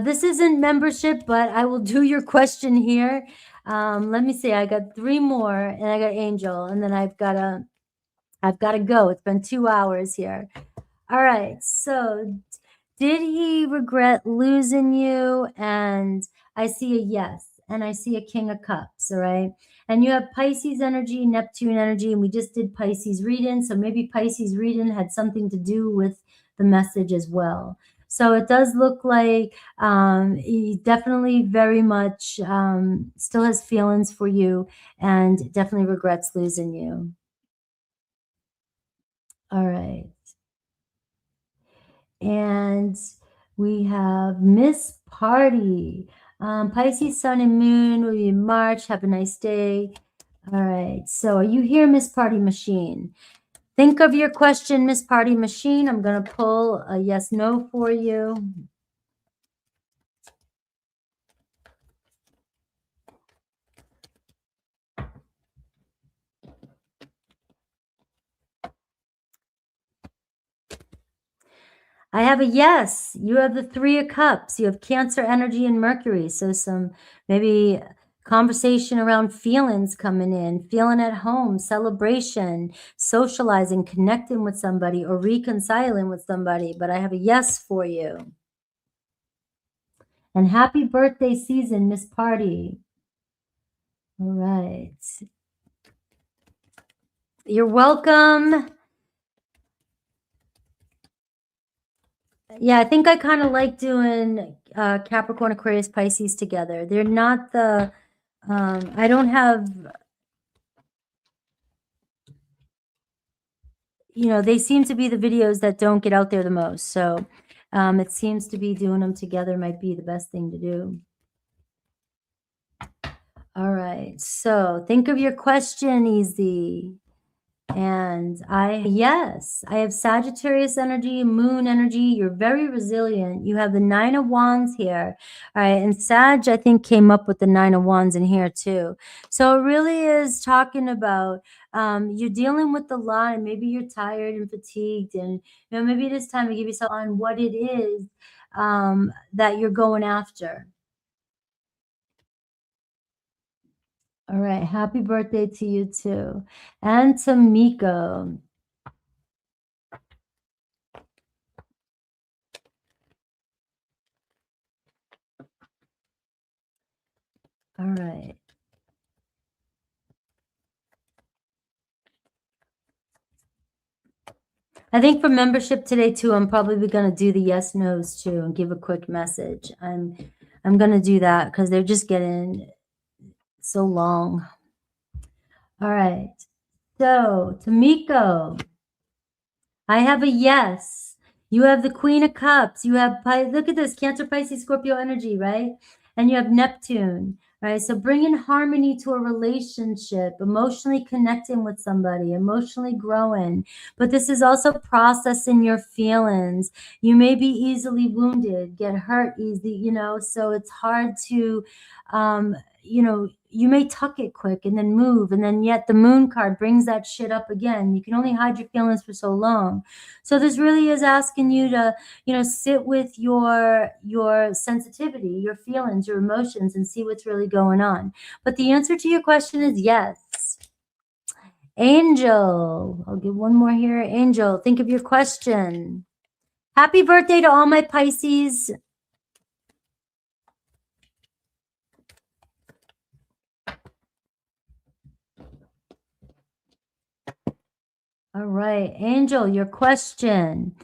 this isn't membership, but I will do your question here. Let me see. I got 3 more, and I got Angel, and then I've got to go. It's been 2 hours here. All right. So, did he regret losing you? And I see a yes, and I see a King of Cups, all right? And you have Pisces energy, Neptune energy, and we just did Pisces reading, so maybe Pisces reading had something to do with the message as well. So it does look like he definitely very much still has feelings for you and definitely regrets losing you. All right. And we have Miss Party. Pisces, Sun, and Moon will be in March. Have a nice day. All right. So are you here, Miss Party Machine? Think of your question, Miss Party Machine. I'm going to pull a yes, no for you. I have a yes. You have the Three of Cups. You have Cancer energy and Mercury. So some maybe conversation around feelings coming in, feeling at home, celebration, socializing, connecting with somebody, or reconciling with somebody. But I have a yes for you. And happy birthday season, Miss Party. All right. You're welcome. Yeah, I think I kind of like doing Capricorn, Aquarius, Pisces together. They're not the, I don't have, you know, they seem to be the videos that don't get out there the most. So it seems to be doing them together might be the best thing to do. All right. So think of your question, Easy. And yes, I have Sagittarius energy, Moon energy. You're very resilient. You have the Nine of Wands here. All right. And Sag, I think, came up with the Nine of Wands in here too. So it really is talking about you're dealing with a lot, and maybe you're tired and fatigued. And, you know, maybe it is time to give yourself on what it is that you're going after. All right. Happy birthday to you too. And to Miko. All right. I think for membership today too, I'm probably going to do the yes nos too and give a quick message. I'm going to do that because they're just getting so long. All right. So, Tamiko, I have a yes. You have the Queen of Cups. You have, look at this, Cancer, Pisces, Scorpio energy, right? And you have Neptune, right? So bringing harmony to a relationship, emotionally connecting with somebody, emotionally growing. But this is also processing your feelings. You may be easily wounded, get hurt easy, you know, so it's hard to, you know, you may tuck it quick and then move, and then yet the Moon card brings that shit up again. You can only hide your feelings for so long. So this really is asking you to, you know, sit with your sensitivity, your feelings, your emotions, and see what's really going on. But the answer to your question is yes. Angel, I'll give one more here. Angel, think of your question. Happy birthday to all my Pisces. All right, Angel, your question.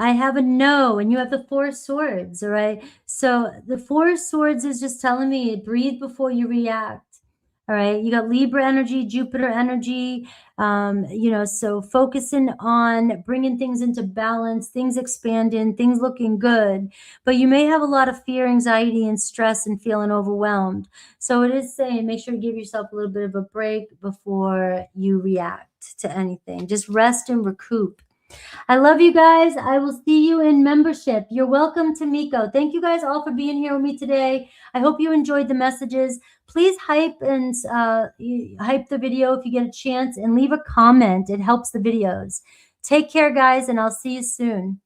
I have a no, and you have the Four of Swords, all right? So the Four of Swords is just telling me breathe before you react, all right? You got Libra energy, Jupiter energy, you know, so focusing on bringing things into balance, things expanding, things looking good, but you may have a lot of fear, anxiety, and stress and feeling overwhelmed. So it is saying make sure to give yourself a little bit of a break before you react to anything. Just rest and recoup. I love you guys. I will see you in membership. You're welcome, Tamiko. Thank you guys all for being here with me today. I hope you enjoyed the messages. Please hype the video if you get a chance, and leave a comment. It helps the videos. Take care, guys, and I'll see you soon.